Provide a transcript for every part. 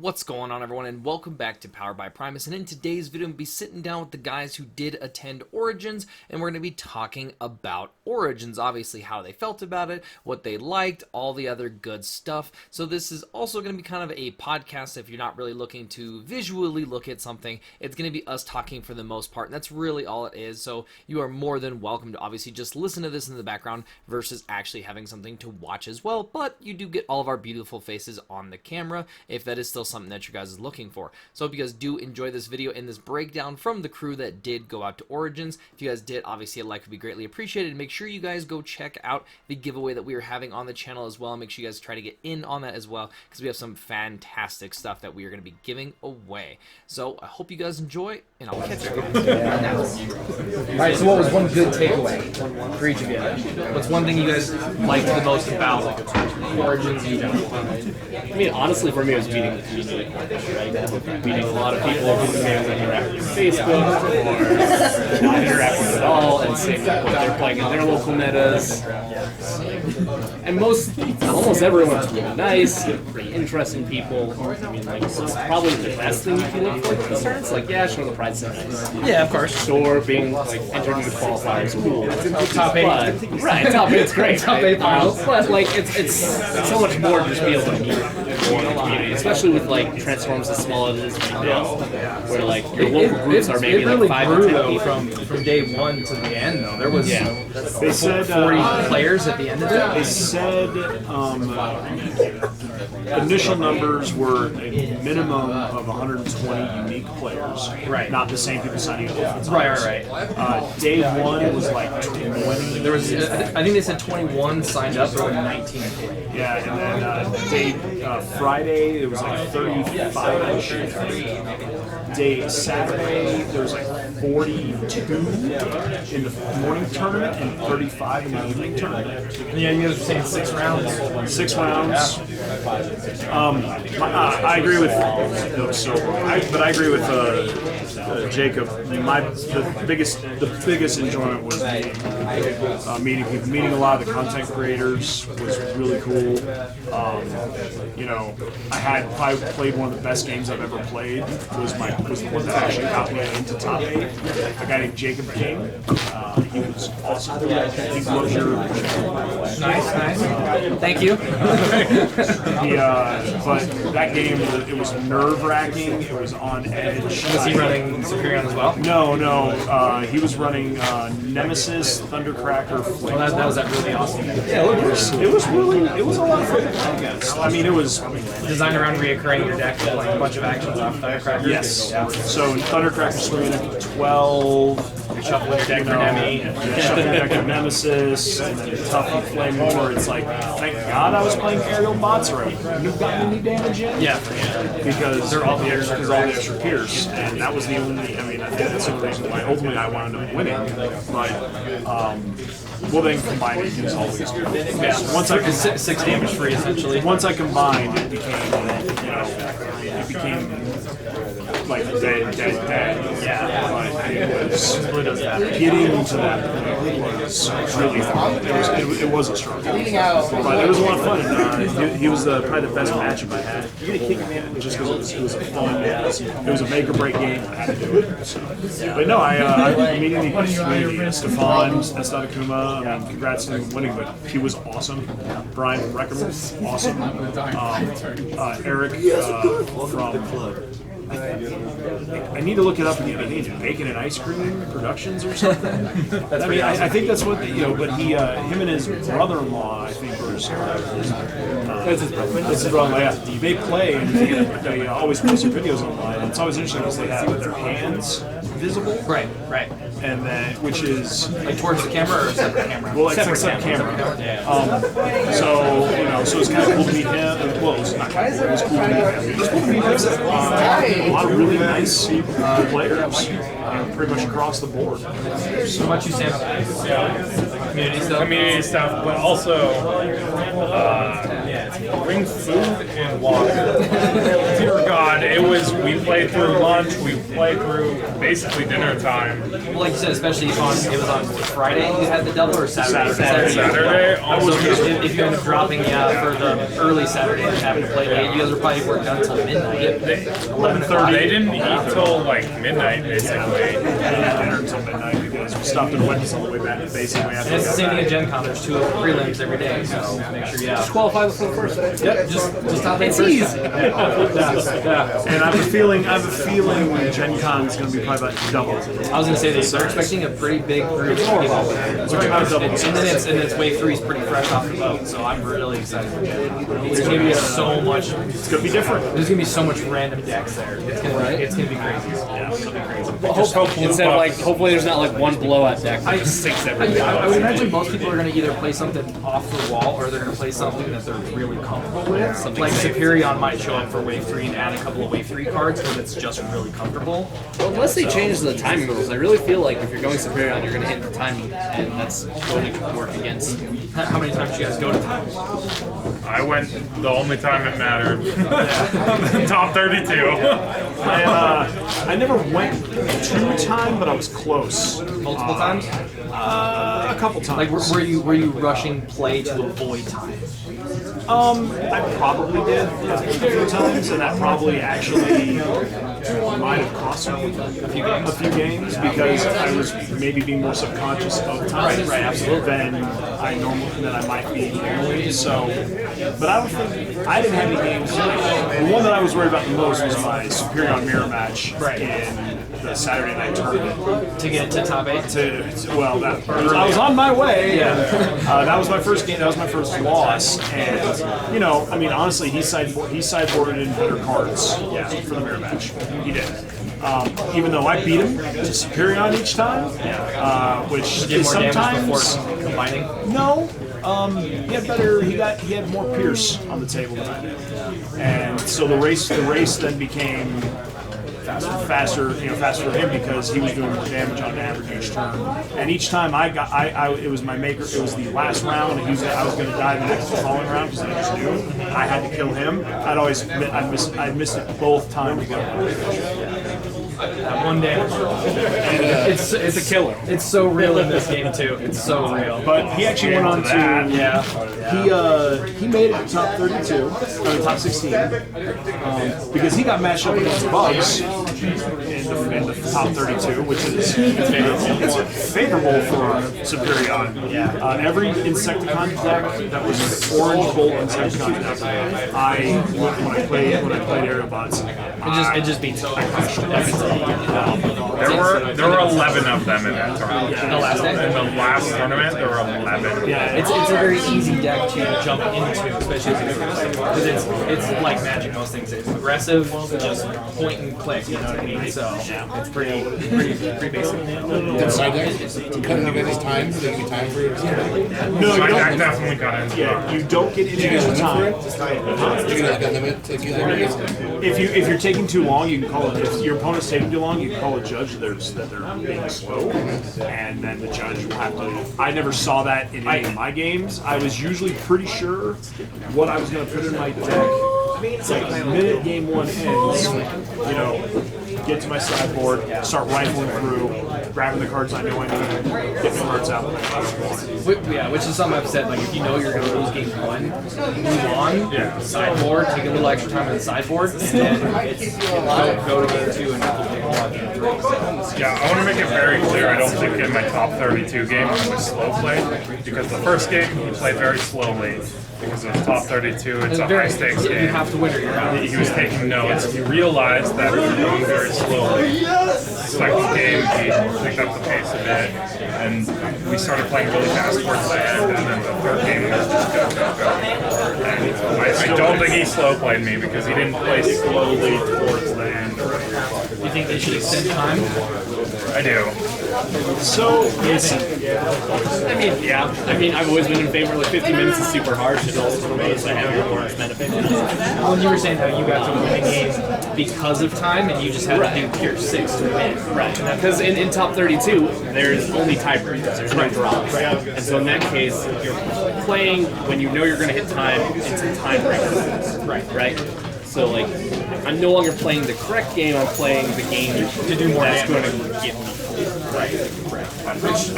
What's going on, everyone, and welcome back to Powered by Primus. And in today's video, I'm going to be sitting down with the guys who did attend Origins, and we're going to be talking about Origins, obviously how they felt about it, what they liked, all the other good stuff. So this is also going to be kind of a podcast. If you're not really looking to visually look at something, it's going to be us talking for the most part, and that's really all it is. So you are more than welcome to obviously just listen to this in the background versus actually having something to watch as well. But you do get all of our beautiful faces on the camera if that is still something that you guys is looking for. So if you guys do enjoy this video and this breakdown from the crew that did go out to Origins, if you guys did, obviously a like would be greatly appreciated. Make sure you guys go check out the giveaway that we are having on the channel as well. Make sure you guys try to get in on that as well, because we have some fantastic stuff that we are going to be giving away. So I hope you guys enjoy, and I'll catch you guys. Alright, so what was one good takeaway for each of you? What's one thing you guys liked the most about Origins in general? I mean, honestly, for me, it was meeting the community. Right? Meeting a lot of people who may have interacted with Facebook or not interact with at all, and seeing what they're playing in their local metas. And almost everyone was really nice, pretty interesting people. I mean, like, so it's probably the best thing you can look for at the starts. Like, yeah, sure, the pride's nice. Yeah, of course. Sure, being like entered into qualifiers, cool. Top 8. But, right, top 8's great. Top 8 finals. But like, it's so much more to just be able to meet more in the community, especially with like transforms as small as it is right now, where like your local groups are maybe really like 5 grew, or 10 though, people. from day one to the end, though. There was They said 40 players at the end of it. They said initial numbers were a minimum of 120 unique players. Right. Not the same people signing up. Right. Day one was like 20. There was, I think they said 21 signed up, there were 19. Yeah, and then Friday it was like 35-ish. Day Saturday there was like 42 in the morning tournament and 35 in the evening tournament. Yeah, you guys were saying 6 rounds. 6 rounds. I agree with but I agree with Jacob. The biggest enjoyment was meeting people, meeting a lot of the content creators was really cool. You know, I had probably played one of the best games I've ever played. Was the one that actually got me into top 8. A guy named Jacob King. He was awesome. He loves your Nice. Thank you. But that game, it was nerve-wracking. It was on edge. Was he running Superion as well? No. He was running Nemesis, Thundercracker, Flame. Well, that was really awesome. Yeah, it was a lot of fun, I guess. I mean, it was Designed around reoccurring your deck, like a bunch of actions off Thundercracker. yes. Yeah. So Thundercracker screen at 12. Shuffle your deck for Nemi. Shuffle your deck of Nemesis, and then Tuffy Flame War. It's like, thank God I was playing aerial bots already. You've gotten any damage in? Yeah. Because they're all the extra Pierce, and that was the only. I mean, I think that's the reason why ultimately I wound up winning. But well, then combining is always good. Yeah. Once I 6 damage free essentially. once I combined, it became like dead. Yeah. But it was getting to that point was really fun. It was a struggle, but it was a lot of fun. He was probably the best matchup I had. Just because it was a fun, it was a make or break game. I had to do it. So. But no, I meeting the community. Stefan, Akuma. I mean, congrats to him winning, but he was awesome. Brian Reckerman, awesome. Eric from. I need to look it up again. I think it's Bacon and Ice Cream Productions or something. I think that's what But him and his brother-in-law, I think, were. That's his brother-in-law. Yeah. They play and they always post their videos online. And it's always interesting because they have their hands visible. Right. And then, which is Like towards the camera or a separate camera? well, like separate camera. So it's kind of cool to meet him. Well, it's not kind of cool. It was cool to meet him. It was cool to meet him. A lot of really nice players, pretty much across the board. So much you stand up community stuff, but also bring food and water. Dear God, we played play through lunch. We play through basically dinner time. Well, like you said, especially it was on Friday you had the double or Saturday? Saturday. So if you end up dropping for the early Saturday and having to play late, you guys were probably working out until midnight. 11:30. They didn't eat till like midnight, basically. Dinner until midnight because we stopped at Wendy's on the way back, basically. And it's the same thing at Gen Con. There's 2 prelims every day, so make sure you Qualify for the first. Yep, just top It's first. easy. And I have a feeling Gen Con is going to be probably about double. I was gonna say they're expecting a pretty big group. And then it's wave 3 is pretty fresh off the boat, so I'm really excited for Gen Con. It's gonna be so much. It's going to be different. There's gonna be so much random decks there. It's gonna be crazy. Yeah, it's going to be crazy. Instead of like, hopefully there's not like one blowout deck. Like 6 every day. I would imagine most people are going to either play something off the wall or they're going to play something that they're really comfortable with. Like Superion might show up for wave 3 and add a couple of wave 3 cards because it's just really comfortable. Well, unless they change the timing rules, I really feel like if you're going Superion, you're going to hit the timing, and that's going to work against. How many times did you guys go to time? I went the only time it mattered. Top 32. I never went to time, but I was close. Multiple times? A couple times. Like were you rushing play to avoid time? I probably did a few times, and that probably actually might have cost me a few games because I was maybe being more subconscious of time than I might be normally. So, but I don't think I didn't have any games. The one that I was worried about the most was my Superion mirror match in the Saturday night tournament. To get to top 8? I was on my way. Yeah. That was my first game. That was my first loss, and I mean, honestly, he sideboarded in better cards for the mirror match. He did. Even though I beat him to Superion each time, which Did is more damage sometimes before combining? no. He had better. He had more Pierce on the table than I did, and so the race then became faster for him because he was doing more damage on average each turn. And each time it was my maker. It was the last round, and I was going to die the next following round because I just knew I had to kill him. I'd missed it both times. That one damage. It's a killer. It's so real in this game too. It's so real. But he actually went on to he made it to top 32 or top 16 because he got matched up against Bugs in the top 32, which is favorable for Superion. Every Insecticon deck that was orange bolt Insecticon deck, when I played Aerobots, It just beats it. There were 11 of them in that tournament. The last day? In the last tournament, there were 11. Yeah, It's a very easy deck to jump into, especially as a player, because it's like Magic. Most things it's aggressive, just point and click. You know what I mean? So it's pretty basic. Side deck? Cut into any time? There's any time for it? No, you I don't. definitely got into it. Yeah, you don't get individual time. Do you like a limit to use If you're taking too long, you can call it. If your opponent's taking too long, you can call a judge that they're being slow, and then the judge will have to. I never saw that in any of my games. I was usually pretty sure what I was going to put in my deck. Like the minute game 1 ends, get to my sideboard, start rifling through, grabbing the cards I know I need, get the cards out. Which is something I've said. Like if you know you're going to lose game 1, move on. Sideboard, take a little extra time on the sideboard, and then go to game 2 and take a lot game 3. Yeah, I want to make it very clear. I don't think in my top 32 game I was slow played because the first game he played very slowly. Because it was top 32, it's a high stakes game. You have to win or you're out. He was taking notes. He realized that he was going very slowly. Second game, he picked up the pace a bit, and we started playing really fast towards the end. And then the third game was just go. And I don't think he slow played me because he didn't play slowly towards the end. You think they should extend time? I do. So yes, I mean, I've always been in favor. Like 50 minutes is super harsh. It also for me, so I have more benefit. When you were saying how you got to win a game because of time, and you just had to do Tier 6 to win. Right. Because in top 32, there's only tiebreakers. There's no drops. And so in that case, you're playing when you know you're going to hit time. It's a tiebreaker. Right. So like, I'm no longer playing the correct game. I'm playing the game to do more that's going to get me. Which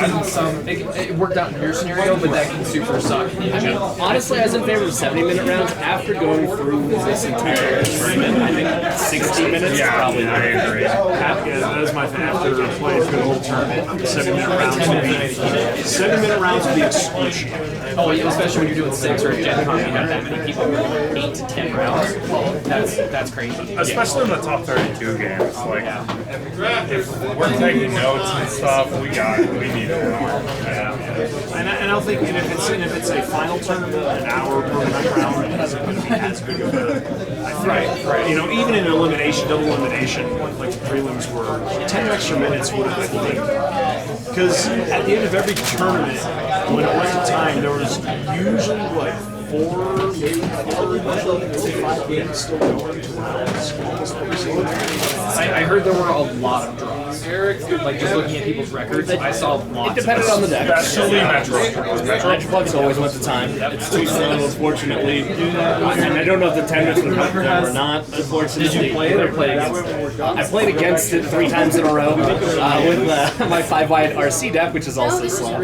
it worked out in your scenario, but that can super suck. I mean, honestly, I was in favor of 70-minute rounds. After going through this entire tournament, I think 60 minutes is probably I agree. Yeah, that is my thing. After playing through the whole tournament, 7-minute rounds would be 7-minute rounds would be excruciating. Oh, yeah, especially when you're doing 6 or at Gen Con, you have that many people with 8 to 10 rounds. That's crazy. Especially in the top 32 games. Like, if we're taking notes and stuff, we need it. And I don't think, and if it's a final tournament, an hour per round isn't going to be as big of a right. You know, even in elimination, double elimination, like the prelims were, 10 extra minutes would have been because at the end of every tournament, when it went to time, there was usually like 4, maybe 5 games still going to rounds almost every single time. I heard there were a lot of draws. Like just looking at people's records, I saw lots. It depended on the deck. Especially Metro. Metroplex always went to time. It's too slow, unfortunately. And I don't know if the 10 minutes would help them or not, unfortunately. Did you play it or play against it? I played against it 3 times in a row with my 5-wide RC deck, which is also slow.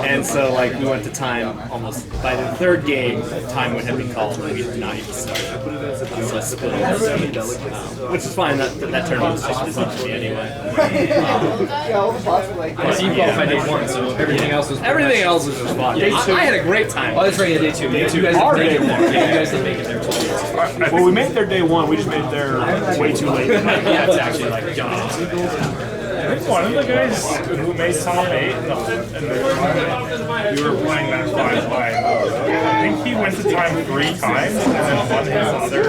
And so, like, we went to time almost by the 3rd game. Time would have been called, and we did not even start. So I split it, which is fine. That tournament was just fun for me anyway. So you qualified day 1, so everything else was just fun. I had a great time. Oh, that's right, yeah, day 2. Day 2 you guys didn't make it. Yeah, you guys didn't make it there too. Well, we made it there day 1. We just made it there way too late. Yeah, it's actually like I think one of the guys who made top 8 in the tournament, you were playing that 5-wide. I think he went to time 3 times and then won his other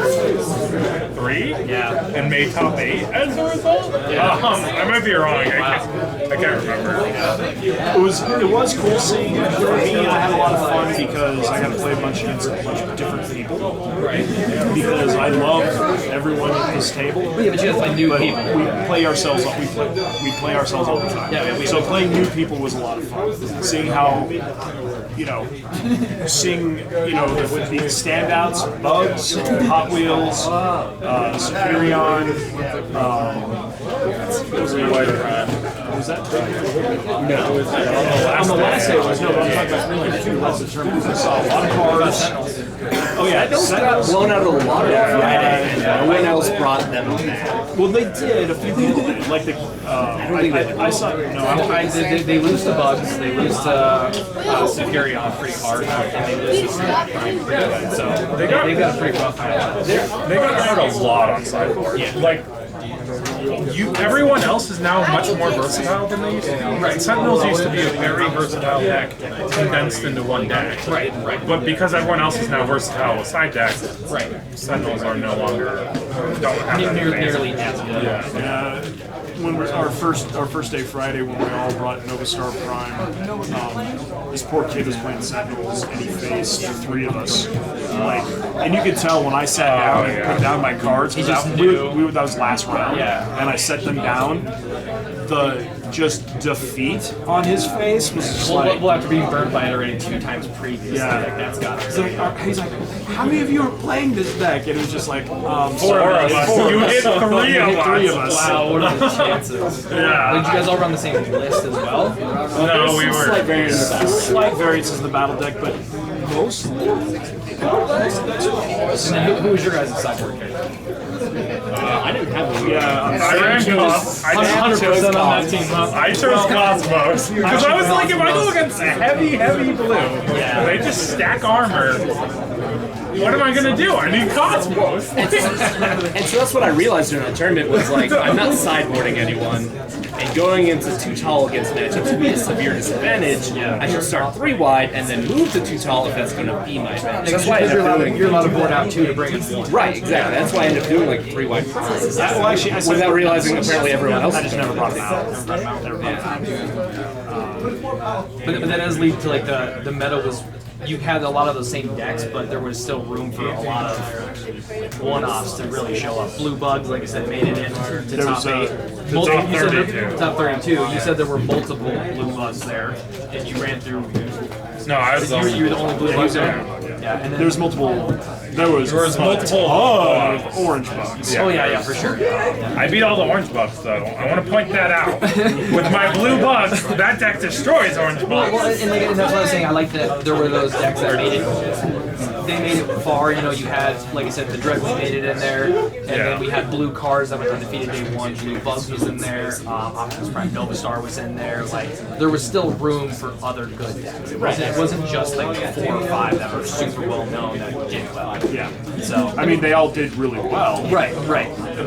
3 and made top 8 as a result. I might be wrong. I can't remember. It was cool seeing it. For me, I had a lot of fun because I got to play a bunch against a bunch of different people. Right. Because I love everyone at this table. Yeah, but you have to play new people. We play ourselves. We play ourselves all the time. So playing new people was a lot of fun. Seeing how, the standouts, Bugs, Hot Wheels, Superion, was that? No. On the last day was, no, but I'm talking about really 2 less determined. I saw a lot of cars. Oh yeah, Those got blown out of the water Friday, and no one else brought them back. Well, they did. A few people did. Like the, I saw. No, they lose to Bugs. They lose to Superion pretty hard, and they lose to Prime pretty good. So they've got a pretty rough time. They got hurt a lot on sideboard. Yeah. Like, everyone else is now much more versatile than they used to be. Right. Sentinels used to be a very versatile deck condensed into one deck. Right. But because everyone else is now versatile with side decks, Sentinels are no longer don't have that nearly as good. Yeah. When our first day Friday, when we all brought Novastar Prime, this poor kid was playing Sentinels, and he faced the 3 of us. And you could tell when I sat down and put down my cards, because that was last round, and I set them down. The defeat on his face was just like... Well, after being burned by it already 2 times previously, that's got it. So he's like, how many of you are playing this deck? And it was just like, 4 of us. You hit 3 of us. Wow, what are the chances? Yeah. Did you guys all run the same list as well? No, we were. Slight variances in the battle deck, but mostly... And then who was your guys' sideboard character? I didn't have one. I ran Cosmos. 100% on that team. I chose Cosmos. Because I was like, if I go against a heavy blue, they just stack armor. What am I going to do? I need Cosmos. And so that's what I realized during the tournament was like, I'm not sideboarding anyone. And going into 2 tall against matchups would be a severe disadvantage. I should start 3 wide and then move to 2 tall if that's going to be my advantage. That's why you're allowed to board out 2 to bring it 1. Right, exactly. That's why I ended up doing like 3 wide processes. Without realizing apparently everyone else. I just never brought them out. But then as lead to like the meta was, you had a lot of the same decks, but there was still room for a lot of one-offs to really show up. Blue Bugs, like I said, made it in to top 8. Top 32. Top 32. You said there were multiple Blue Bugs there, and you ran through. No, I was you were the only Blue Bugs there. Yeah, and then there's multiple There was multiple of orange bugs. Oh yeah, for sure. I beat all the orange bugs though. I want to point that out. With my blue bugs, that deck destroys orange bugs. Well, and that's what I was saying. I like that there were those decks that made it. They made it far. You know, you had, like I said, the Dread made it in there, and then we had blue cards that went undefeated day one. Blue Bugs was in there. Optimus Prime Nova Star was in there. Like there was still room for other good decks. It wasn't just like 4 or 5 that were super well known that did well. Yeah. So I mean, they all did really well. Right.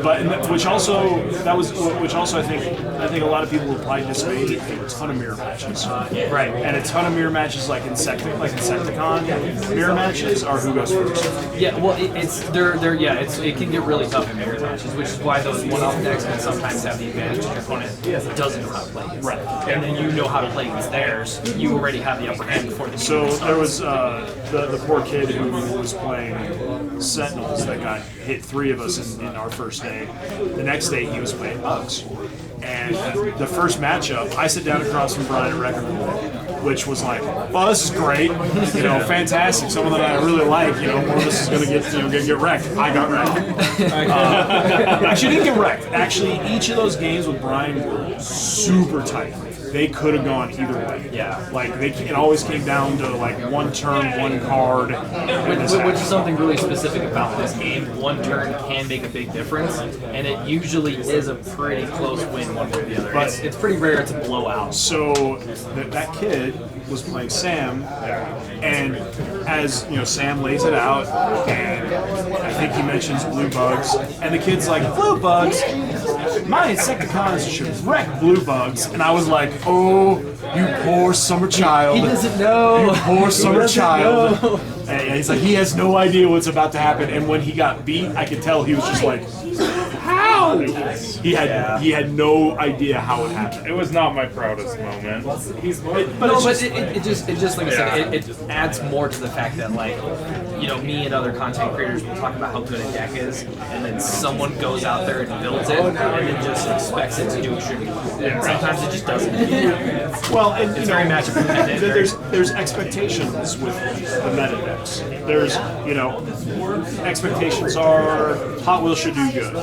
But which also I think a lot of people applied this made a ton of mirror matches. Right. And a ton of mirror matches like Insecticon mirror matches are who goes first. Yeah, well, it can get really tough in mirror matches, which is why those one-off decks can sometimes have the advantage your opponent doesn't know how to play against. Right. And then you know how to play against theirs. You already have the upper hand before the So game starts. there was the poor kid who was playing Sentinels that got hit 3 of us in our first day. The next day he was playing Bugs. And the first matchup, I sit down across from Brian at Record Pool, which was like, well, this is great, you know, fantastic. Someone that I really like, you know, one of us is gonna get wrecked. I got wrecked. Actually, didn't get wrecked. Actually, each of those games with Brian were super tight. They could have gone either way. Yeah. Like it always came down to like one turn, one card. Which is something really specific about this game. One turn can make a big difference, and it usually is a pretty close win one way or the other. But It's pretty rare to blow out. So that kid was playing Sam, and as you know, Sam lays it out, and I think he mentions blue bugs, and the kid's like, blue bugs? My Insecticons should wreck blue bugs, and I was like, oh, you poor summer child. He doesn't know. You poor summer doesn't child. know. And he's like, he has no idea what's about to happen, and when he got beat, I could tell he was just like, how? He had no idea how it happened. It was not my proudest moment. It just like I said, it adds more to the fact that, like, you know, me and other content creators will talk about how good a deck is, and then someone goes out there and builds it, and then just expects it to do extremely well. And sometimes it just doesn't. Well, and It's very matchup dependent. there's expectations with the meta decks. There's, you know, expectations are Hot Wheels should do good,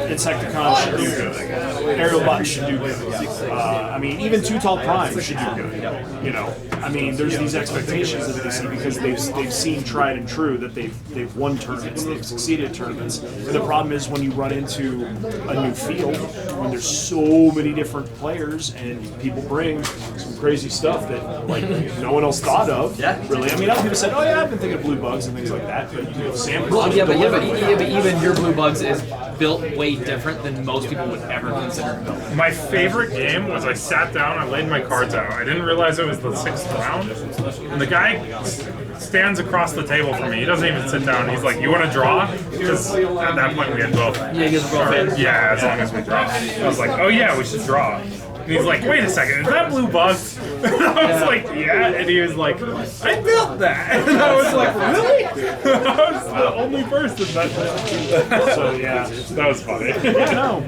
Insecticon should do good, Aerial Bot should do good. I mean, even Too Tall Prime should do good. You know, I mean, there's these expectations that they see because they've seen tried and true that they've won tournaments, they've succeeded at tournaments. And the problem is when you run into a new field, when there's so many different players and people bring some crazy stuff that like no one else thought of. Yeah. Really. I mean, other people said, "Oh yeah, I've been thinking of blue bugs and things like that," but you know, Sam. Well, yeah, but even your Blue Bugs is built way different than most people would ever consider built. My favorite game was I sat down, I laid my cards out. I didn't realize it was the 6th round, and the guy stands across the table from me. He doesn't even sit down. He's like, "You want to draw?" Because at that point we had both. Yeah, you guys are both in. Yeah, as long as we draw. I was like, "Oh yeah, we should draw." And he's like, "Wait a second, is that blue bugs?" And I was like, "Yeah." And he was like, "I built that." And I was like, "Really?" I was the only person that did. So yeah, That was funny. yeah, no.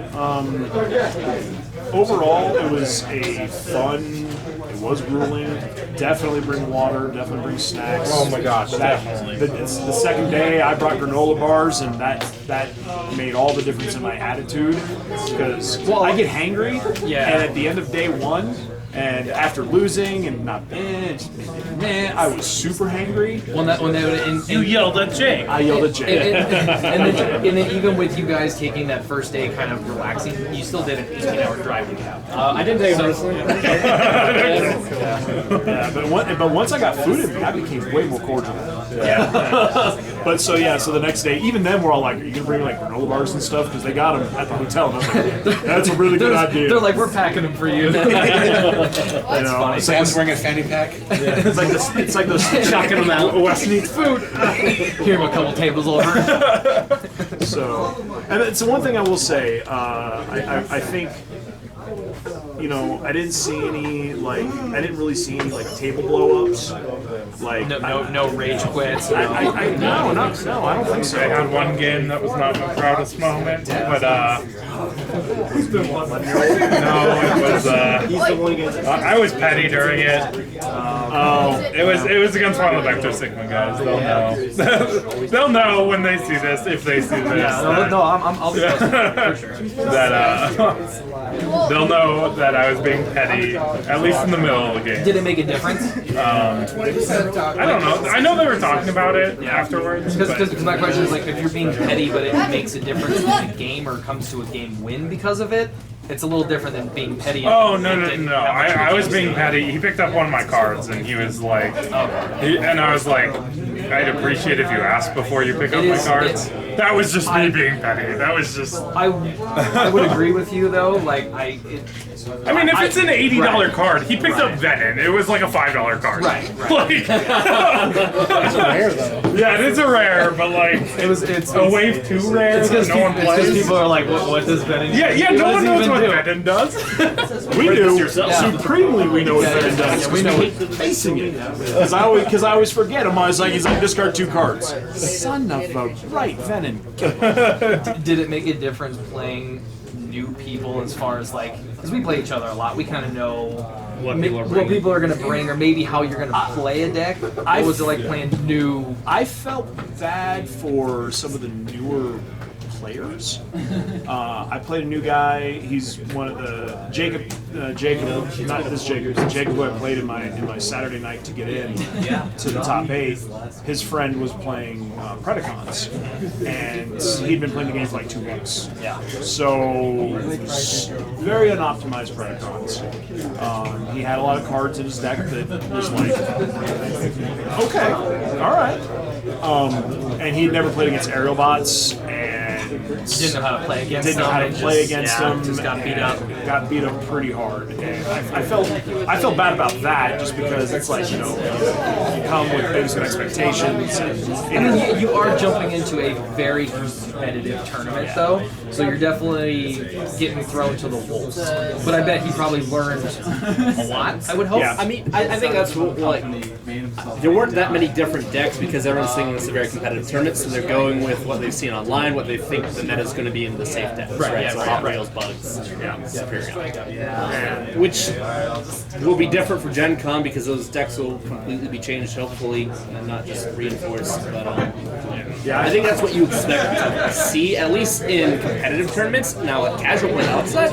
Overall, it was a fun. It was grueling. Definitely bring water. Definitely bring snacks. Oh my gosh, It's the second day. I brought granola bars, and that made all the difference in my attitude because I get hangry. Yeah. And at the end of day 1, and after losing and not I was super hangry. You yelled at Jake. I yelled at Jay. And then even with you guys taking that first day kind of relaxing, you still did an 18-hour drive to get out. I didn't take it personally. Yeah, but once I got food in me, I became way more cordial. But so the next day, even then we're all like, "Are you gonna bring like granola bars and stuff?" Because they got them at the hotel. And I was like, "That's a really good idea." They're like, "We're packing them for you." That's funny. Sam's wearing a fanny pack. It's like those Chucking them out. Wes needs food. Hear him a couple tables over. So, and it's one thing I will say. I think, you know, I didn't really see any like table blow-ups. Like No rage quits. no, I don't think so. I had one game that was not my proudest moment, but no, it was I was petty during it. It was against one of the Vector Sigma guys. They'll know. They'll know when they see this, if they see this. I'll be for sure. That they'll know that I was being petty, at least in the middle of the game. Did it make a difference? I don't know. I know they were talking about it afterwards. Because my question is, like, if you're being petty but it makes a difference in the game or comes to a game win because of it, it's a little different than being petty. Oh, no. I was being petty. He picked up one of my cards, and he was like... and I was like, I'd appreciate if you asked before you pick up my cards. That was just me being petty. That was just... I would agree with you, though. Like, I mean, if it's an $80 card, he picked up Venom. It was like a $5 card. Right. Like, It's a rare though. yeah, it is a rare, but like... It's a wave 2 rare that no one plays. people are like, what does Venom do? Yeah, no one knows what Venom does. We do. Supremely, we know what Venom does. Yeah, we know it. Facing it. Because I always forget him. He's like, discard 2 cards. Son of a right, Venom. Did it make a difference playing new people as far as, like, because we play each other a lot, we kind of know What people are going to bring or maybe how you're going to play a deck? What was it like playing new? I felt bad for some of the newer players. I played a new guy. He's one of the Jacob, not this Jacob. It's Jacob who I played in my Saturday night to get in to the top 8. His friend was playing Predacons, and he'd been playing the game for like 2 weeks. Yeah. So very unoptimized Predacons. He had a lot of cards in his deck that was like, okay, all right. And he'd never played against aerial bots, and Didn't know how to play against didn't know how to play against them. Just got beat up. Got beat up pretty hard, and I felt bad about that just because it's like, you come with maybe some expectations. I mean, you are jumping into a very competitive tournament, though, so you're definitely getting thrown to the wolves. But I bet he probably learned a lot, I would hope. Yeah. I mean, I think that's what, like, there weren't that many different decks because everyone's thinking it's a very competitive tournament, so they're going with what they've seen online, what they think the meta is going to be in the safe decks, right? So hot rails, bugs, Superior. Which will be different for Gen Con because those decks will completely be changed, hopefully, and not just reinforced. But I think that's what you expect to see, at least in competitive tournaments. Now, a casual play outside,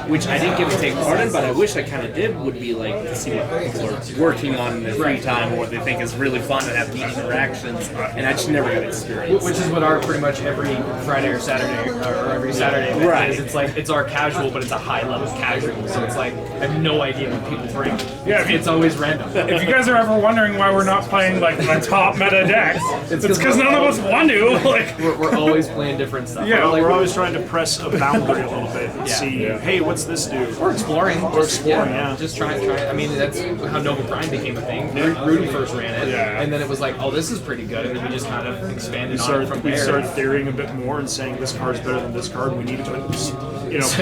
which I didn't get to take part in, but I wish I kind of did, would be like to see what people are working on in their free time or what they think is really fun and have neat interactions, and I just never got experience. Which is what our pretty much every Friday or Saturday or every Saturday event Right. is. It's like it's our casual, but it's a high level casual. So it's like I have no idea what people bring. Yeah, It's always random. If you guys are ever wondering why we're not playing like the top meta decks, it's because none of us want to. Like, We're always playing different stuff. Yeah, We're always trying to press a boundary a little bit and see, hey, what's this do? We're exploring. yeah. Just trying. I mean, that's how Nova Prime became a thing. Rudy first ran it, and then it was like, oh, this is pretty good, and then we just kind of expanded on it from We there. started theorying a bit more and saying this card's better than this card. We need to,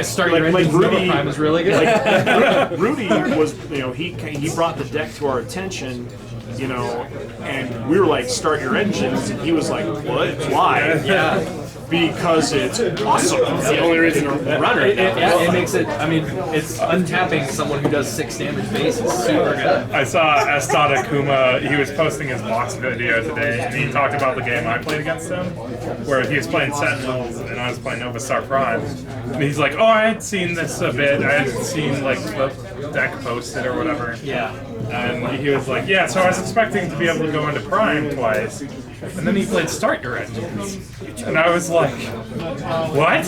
Start your engines. Nova Prime is really good. Rudy was, he brought the deck to our attention, and we were like, start your engines, and he was like, what? Why? Yeah. Because it's awesome. It's the only reason to run it. It makes it. I mean, it's untapping someone who does 6 damage base is super good. I saw Estada Kuma, he was posting his box video today, and he talked about the game I played against him, where he was playing Sentinels, and I was playing Nova Star Prime. And he's like, oh, I had seen this a bit, I had seen, like, the deck posted or whatever. Yeah. And he was like, yeah, so I was expecting to be able to go into Prime twice. And then he played Start Your Engines. And I was like, what?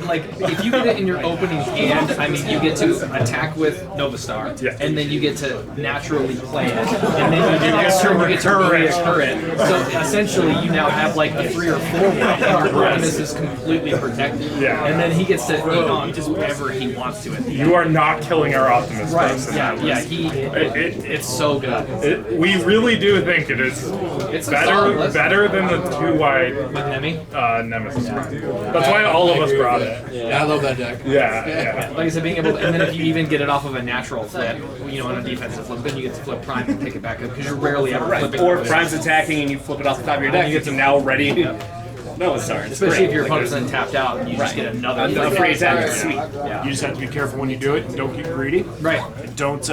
Like, if you get it in your opening hand, I mean, you get to attack with Nova Star, and then you get to naturally play it, and then you get to reoccur it. So essentially, you now have like the 3 or 4 one, and your Primus is completely protected. Yeah. And then he gets to eat on just whatever he wants to. You are not killing our Optimus. Right. person. Yeah. It's so good. We really do think it is It's a solid list. better than the 2-wide With Nemi? Nemesis Prime. That's why all of us brought it. Yeah, I love that deck. Yeah. Like I said, being able to, and then if you even get it off of a natural flip, on a defensive flip, then you get to flip Prime and pick it back up because you're rarely ever flipping. Or Prime's attacking and you flip it off the top of your deck. You get to now ready. No, sorry. Especially if your opponent's then tapped out and you just get another free attack. Sweet. Yeah. You just have to be careful when you do it and don't get greedy. Right. And don't,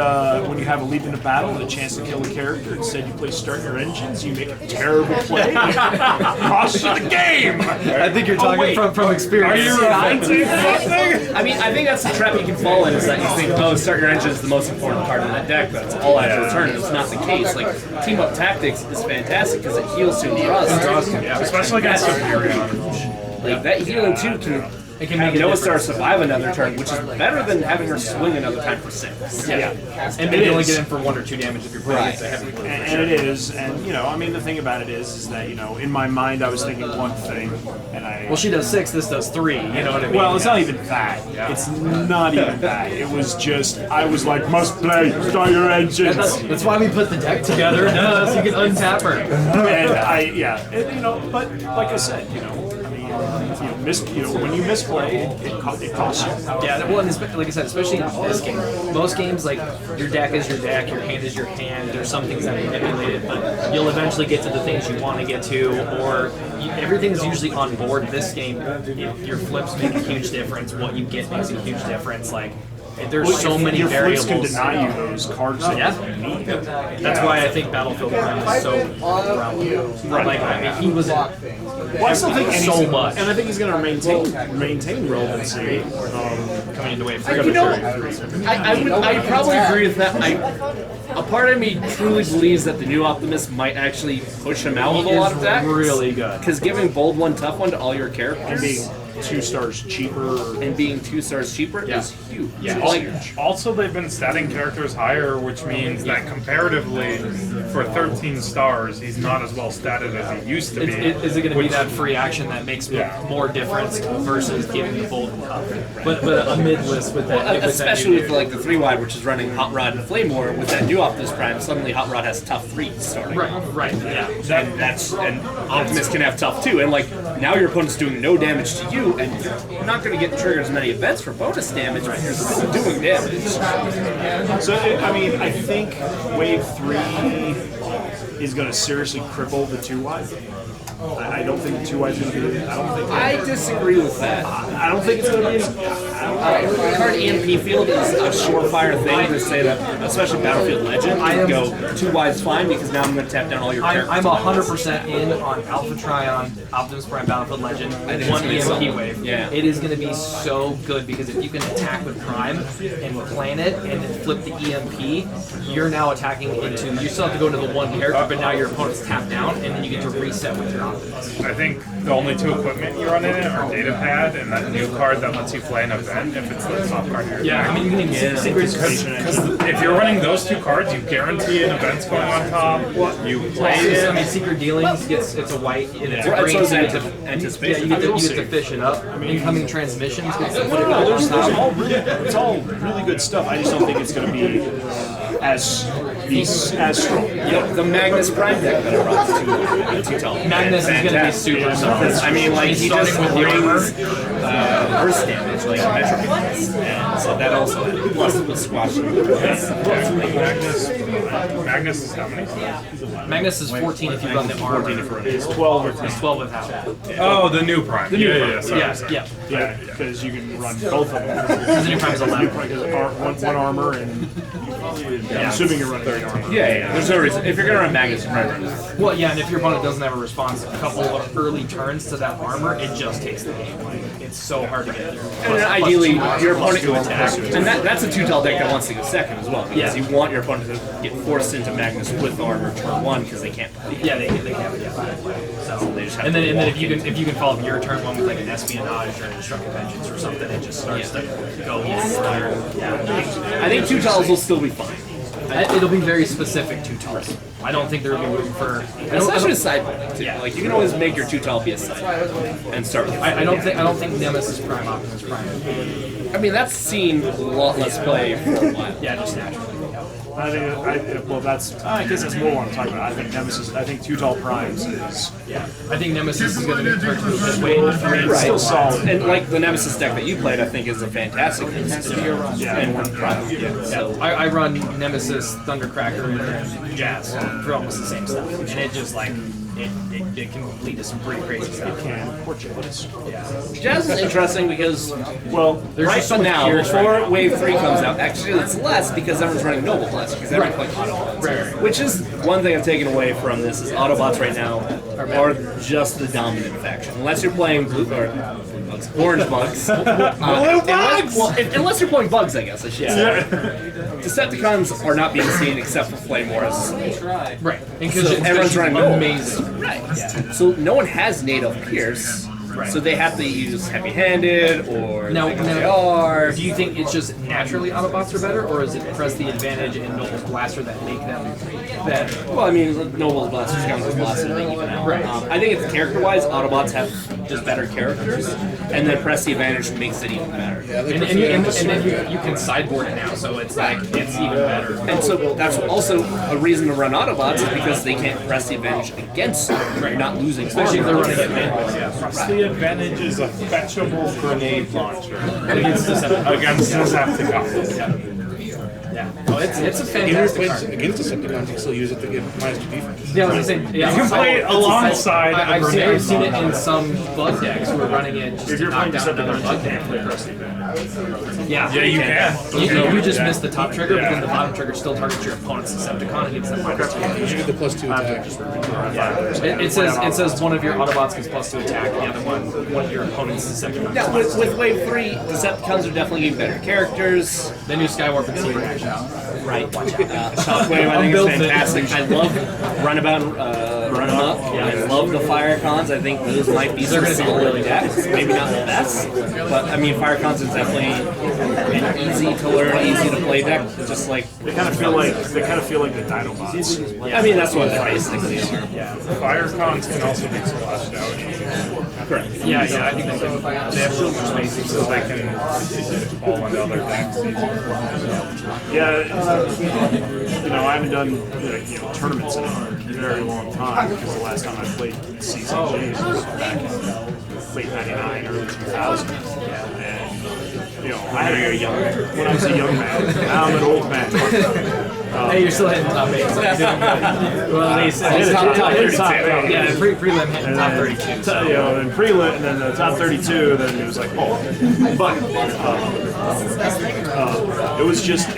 when you have a leap into battle and a chance to kill a character, instead you play start your engines, you make a terrible play. Cost you the game! I think you're talking from experience. Are you referencing something? I mean, I think that's the trap you can fall in, is that you think, oh, start your engine is the most important card in that deck, but it's all I have to return. It's not the case. Like, Team Up Tactics is fantastic because it heals to Rust. Especially against Superior. Like, that healing too can have Noah Star survive another turn, which is better than having her swing another time for 6. Yeah. And maybe only get in for 1 or 2 damage if you're playing against a heavy blue. And it is, and I mean, the thing about it is that, in my mind I was thinking one thing, and Well, she does 6, this does 3, you know what I mean? well, it's not even that. It's not even that. It was just, I was like, must play, start your engines. That's why we put the deck together, so you can untap her. And but like I said, when you misplay, it costs you. Yeah, well, and like I said, especially in this game, most games, like, your deck is your deck, your hand is your hand, there's some things that are manipulated, but you'll eventually get to the things you want to get to, or everything's usually on board. This game, your flips make a huge difference, what you get makes a huge difference, like, there's so many your variables. Flips can deny you those cards that you need. That's why I think Battlefield Prime is so relevant. Like, I mean, he was Well, I still think so much. and I think he's going to maintain relevancy coming into wave 3. I probably agree with that. A part of me truly believes that the new Optimus might actually push him out with a lot of decks. Really good. Because giving bold one, tough one to all your characters and being 2 stars cheaper. And being 2 stars cheaper is huge. Yeah. Also, they've been statting characters higher, which means that comparatively, for 13 stars, he's not as well statted as he used to be. Is it going to be that free action that makes more difference versus giving the bold and tough? But a mid list with that, especially with like the 3-wide, which is running Hot Rod and Flame War, with that new Optimus Prime, suddenly Hot Rod has tough 3 starting. Right. Yeah. And Optimus can have tough 2, and like now your opponent's doing no damage to you, and you're not going to get triggered as many events for bonus damage, but you're still doing damage. So I mean, I think Wave 3 is going to seriously cripple the 2-wide. I don't think the 2-wide is going to be. I disagree with that. I don't think it's going to be. Card EMP field is a surefire thing to say that, especially Battlefield Legend. I go 2-wide's fine because now I'm going to tap down all your characters. I'm 100% in on Alpha Trion, Optimus Prime, Battlefield Legend, 1 EMP wave. Yeah. It is going to be so good because if you can attack with Prime and plan it and then flip the EMP, you're now attacking into. You still have to go into the 1 character, but now your opponent's tapped down, and then you get to reset with your Optimus. I think the only 2 equipment you run in it are Data Pad and that new card that lets you play an event if it's the top card here. Yeah, I mean, you can even secret Because if you're running those 2 cards, you guarantee an event's going on top. You play it. I mean, Secret Dealings it's a white and it's Right, green, so so you it's get to anticipation. you get to fish it up. Incoming transmissions gets to put it No, on top. it's all really good stuff. I just don't think it's going to be as strong. The Magnus Prime deck that I brought to tell. Magnus is going to be super solid. I mean, like, he just Starting with the armor. brings burst damage, like Metropolis. And so that also, plus the squash. Magnus is how many? Magnus is 14 if you run the armor. It's 12 or It's 12 without. Oh, the new Prime. Sorry. Yeah. Yeah, because you can run both of them. Because the new Prime is 11. One armor and assuming you're running 3 armor. Yeah. There's no reason. If you're going to run Magnus, you probably run that. Well, yeah, and if your opponent doesn't have a response, a couple of early turns to that armor, it just takes the game. It's so hard to get through. And then ideally, your opponent will attack. And that's a 2-tile deck that wants to go second as well. Because you want your opponent to get forced into Magnus with armor turn 1 because they can't play. Yeah, they can't. Yeah. So they just have And then to if you can follow up your turn 1 with like an espionage or an destructive vengeance or something, it just starts to go even higher. Yeah. I think 2-tiles will still be fine. It'll be very specific to tours. I don't think there'll be room for. Especially a sideboard too. Like you can always make your 2-tile be a sideboard and start with. I don't think Nemesis Prime, Optimus Prime. I mean that's seen a lot less play for a while. Yeah, just naturally. I guess that's more what I'm talking about. I think Nemesis. I think 2 tall primes is. Yeah, I think Nemesis is going to be hard to move this way into 3. Right. Still solid. And like the Nemesis deck that you played, I think is a fantastic piece. And one prime. So I run Nemesis, Thundercracker, and Jazz for almost the same stuff, and it just like it can lead to some pretty crazy stuff. Jazz is interesting because, well, There's right just so much now, gears before right now. Wave 3 comes out, actually it's less because everyone's running Noble Blaster, because everyone's playing Autobots. Right. Which is one thing I'm taking away from this, is Autobots right now are just the dominant faction. Unless you're playing orange bugs. Unless you're playing bugs, I guess I should say. Decepticons are not being seen except for Flamewar's. Right, So everyone's running Noble. amazing. Right. Yeah. So no one has native Pierce. Right. So they have to use heavy-handed or Now, AR. do you think it's just naturally Autobots are better, or is it press the advantage and Noble's Blaster that make them better? Well, I mean, Noble's Blaster, Scoundrel's Blaster, they even out. Right. I think it's character-wise, Autobots have just better characters, and then press the advantage makes it even better. And then you can sideboard it now, so it's like it's even better. And so that's also a reason to run Autobots, is because they can't press the advantage against you. You're not losing. Especially if they're running it manually. Press the advantage is a fetchable grenade launcher Against Decepticons. against Decepticons. Yeah. Oh, it's a Even if fantastic it's card. against Decepticons, you can still use it to get -2 defense. Yeah, I was gonna say, yeah, You can play it alongside a I've grenade seen it in launcher. some bug decks who are running it just If to you're knock playing down another Decepticons, bug you deck. can't play press the advantage. Yeah, Yeah, you can. You just Yeah. missed the top trigger, but then the Yeah. bottom trigger still targets your opponent's Decepticon and gives them -2. You should get the +2 attack. It says one of your Autobots gets +2 attack, the other one of your opponent's Decepticons. Yeah, with Wave 3, Decepticons are definitely getting better characters. Then new Skywarp and Super Action. Right. Shockwave, I think, is fantastic. I love Runabout, Run Amok. I love the Firecons. I think those might be some solid decks. Maybe not the best, but I mean, Firecons is definitely an easy to learn, easy to play deck. Just like, They kind of feel like the Dinobots. I mean, that's what they basically are. Firecons can also be splashed out easy. Correct. Yeah, I think that's it. They have filter spacing so they can fall into other decks easy. Yeah, I haven't done tournaments in a very long time because the last time I played TCG was back in late '99, early 2000. And I had when I was a young man. Now I'm an old man. Hey, you're still hitting top 8, so you're doing good. Well, at least it's top 32. Yeah, prelim hitting top 32. So. And prelim, and then the top 32. Then it was like, but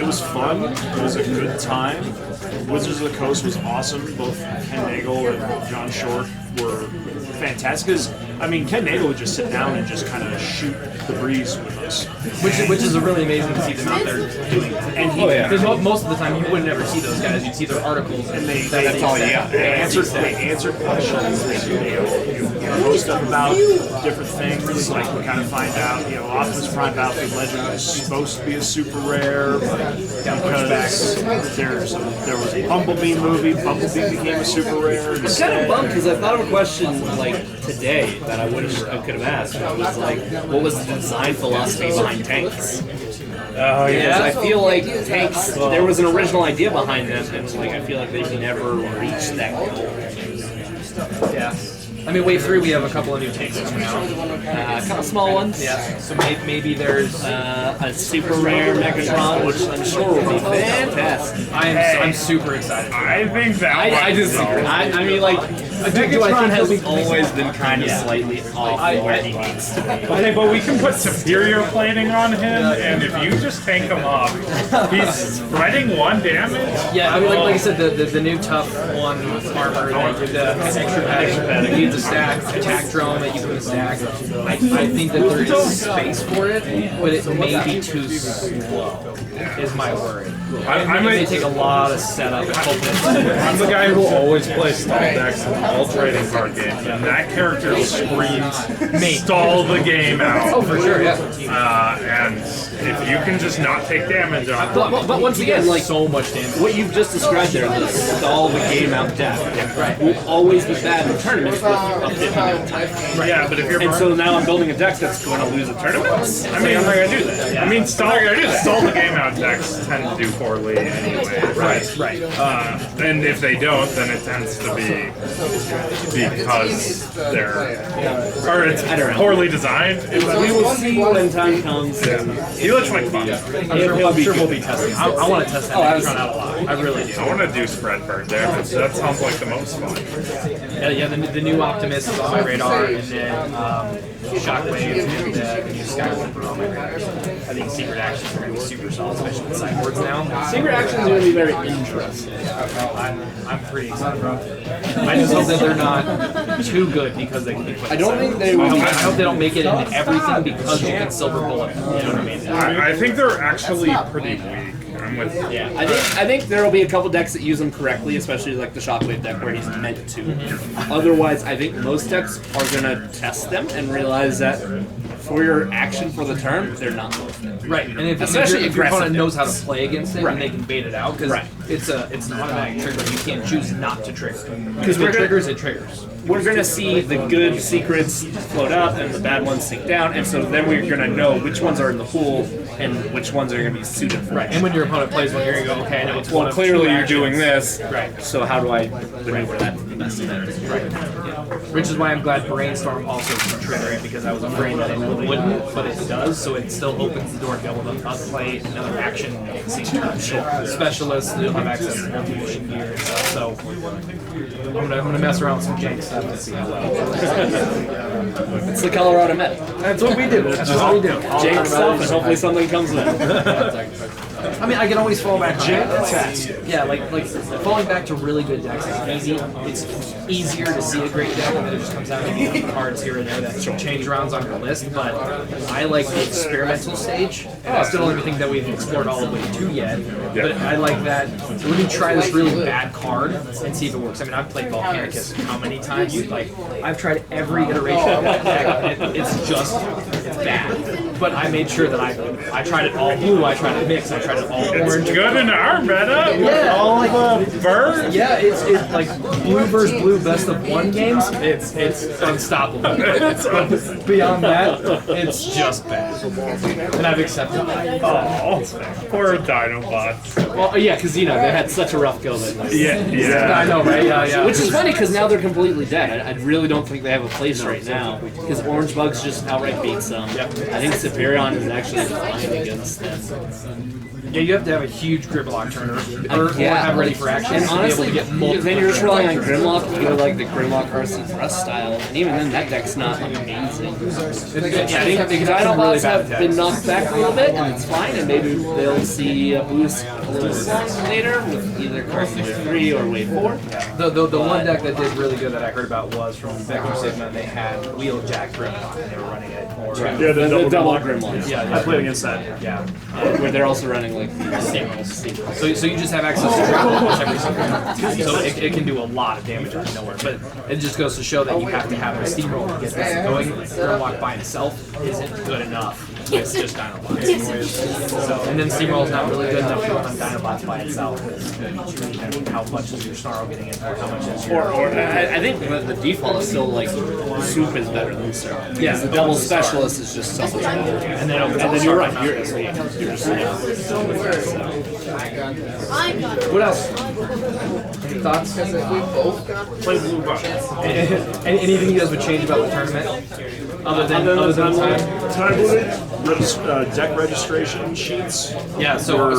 it was fun. It was a good time. Wizards of the Coast was awesome. Both Ken Nagel and John Short were fantastic. Because I mean, Ken Nagel would just sit down and just kind of shoot the breeze with us. Which is really amazing to see them out there doing. And Because most of the time you would never see those guys. You'd see their articles, and they answered. answered questions. They post up about different things. Like we kind of find out, Optimus Prime Battlefield Legend was supposed to be a super rare, but because there was a Bumblebee movie, Bumblebee became a super rare. I'm kind of bummed because I thought of a question like today that I wish I could have asked. It was like, what was the design philosophy behind tanks? Oh Because I feel like tanks, there was an original idea behind them, and like I feel like they never reached that goal. Yeah. I mean, Wave 3, we have a couple of new tanks coming out. Kind of small ones. Yeah. So maybe there's. A super rare Megatron, which I'm sure will be fantastic. I'm super excited. I think that I disagree. I mean, like, Megatron has always been kind of slightly off where he needs to be. But we can put superior plating on him, and if you just tank him off, he's spreading 1 damage. Yeah, I mean, like I said, the new tough one armor, the extra padding, needs a stack, attack drone that you can stack. I think that there is space for it, but it may be too slow, is my worry. It may take a lot of setup. I'm the guy who always plays stall decks in all trading card games, and that character screams, stall the game out. Oh, for sure, yeah. And if you can just not take damage on him, But once again, like, so much damage. what you've just described there, the stall the game out deck, will always be bad in tournaments with a 50-minute time. Yeah, but if you're And so now I'm building a deck that's going to lose a tournament. I mean, I'm not gonna do that. I mean, stall the game out decks tend to do poorly anyway. Right. And if they don't, then it tends to be because or it's poorly designed. We will see when time comes. He looks like fun. I'm sure we'll be testing. I want to test that Megatron out a lot. I really do. I want to do spread bird there. That sounds like the most fun. Yeah, the new Optimus is on my radar, and then Shockwave and the new Skywalker are on my radar. I think Secret Actions are going to be super solid, especially with sideboards now. Secret Actions are going to be very interesting. I'm pretty excited about it. I just hope that they're not too good because they can be played. I don't think they will. I hope they don't make it into everything because you can silver bullet. You know what I mean? I think they're actually pretty weak. I'm with I think there will be a couple decks that use them correctly, especially like the Shockwave deck where he's meant to. Otherwise, I think most decks are going to test them and realize that for your action for the turn, they're not worth it. Right, and if Especially your opponent aggressive knows how to decks. play against it, Right. and they can bait it out because it's an automatic trigger. You can't choose not to trigger. Because we're it gonna- triggers, it triggers. We're going to see the good secrets float up and the bad ones sink down, and so then we're going to know which ones are in the pool and which ones are going to be suited for Right, and when your opponent plays one, you're going to go, okay, I know it's one Well, of clearly two you're actions. doing this, Right. so how do I maneuver that to the best advantage? Right. Which is why I'm glad Brainstorm also can trigger it because I was afraid that it wouldn't, but it does, so it still opens the door to be able to play another action at the same time. Specialists, they'll have access to multi-mission gear and stuff, so I'm gonna mess around with some jank stuff and see how well. It's the Colorado Met. That's what we do. That's what we do. Jake stuff, and hopefully something comes in. I mean, I can always fall back on decks. Yeah, like falling back to really good decks is easy. It's easier to see a great deck, and then it just comes down to maybe cards here and there that change rounds on your list. But I like the experimental stage. And I still don't even think that we've explored all the way to yet. But I like that. Let me try this really bad card and see if it works. I mean, I've played Volcanicus how many times? Like, I've tried every iteration of that deck, and it's bad. But I made sure that I tried it all blue, I tried it mixed, I tried it all orange. It's good in our meta. Yeah, All the birds. Yeah, it's like blue versus blue best of one games. It's unstoppable. But beyond that, it's just bad. And I've accepted that. Oh, poor Dinobots. Well, yeah, because they had such a rough go that. I know, right? Yeah. Which is funny because now they're completely dead. I really don't think they have a place right now because Orange Bugs just outright beats them. I think Superion is actually fine against them. Yeah, you have to have a huge Gridlock turner or have ready for action. And honestly, to be able to get multiple then you're just relying on turns. Grimlock. You go like the Grimlock RC Thrust style, and even then that deck's not amazing. Yeah, they have Dinobots some really bad have been decks. knocked back a little bit, and it's fine, and maybe they'll see a boost a little later with either Cartridge 3 or Wave 4. The one deck that did really good that I heard about was from Vector Sigma. They had Wheeljack Grimlock, and they were running it more. Yeah, the double Grimlock. Yeah, I played against that. yeah. Where they're also running like the steamrolls. So you just have access to trap almost every single time. So it can do a lot of damage out of nowhere. But it just goes to show that you have to have a steamroll to get this going. Grimlock by itself isn't good enough. It's just Dinobots. So, and then steamroll is not really good enough to run on Dinobots by itself. How much is your Snarl getting in for? How much is your... I think the default is still like Soup is better than Snarl. Yeah, the double specialist is just so much better. And then You're right. What else? Any thoughts? Play blue bugs. Anything you guys would change about the tournament? Other than time? Time limit, deck registration sheets. Yeah, so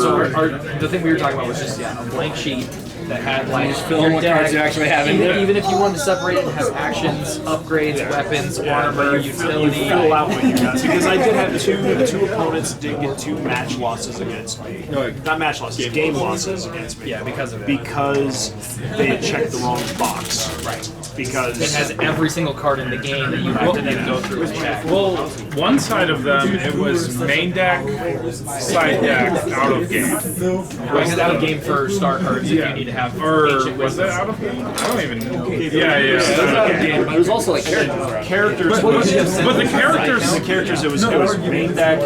the thing we were talking about was just a blank sheet that had like fill in what cards you actually have in there. Even if you wanted to separate it and have actions, upgrades, weapons, armor, utility. Fill out what you got. Because I did have two opponents did get 2 match losses against me. No, not match losses, game losses against me. Yeah, because of that. Because they had checked the wrong box. Right. Because It has every single card in the game that you have to then go through and check. Well, one side of them, it was main deck, side deck, out of game. It's out of game for star cards if you need to have Or ancient was it wisdoms. out of game? I don't even know. Yeah. Out of game. But it was also like characters. characters, But the characters, it was main deck,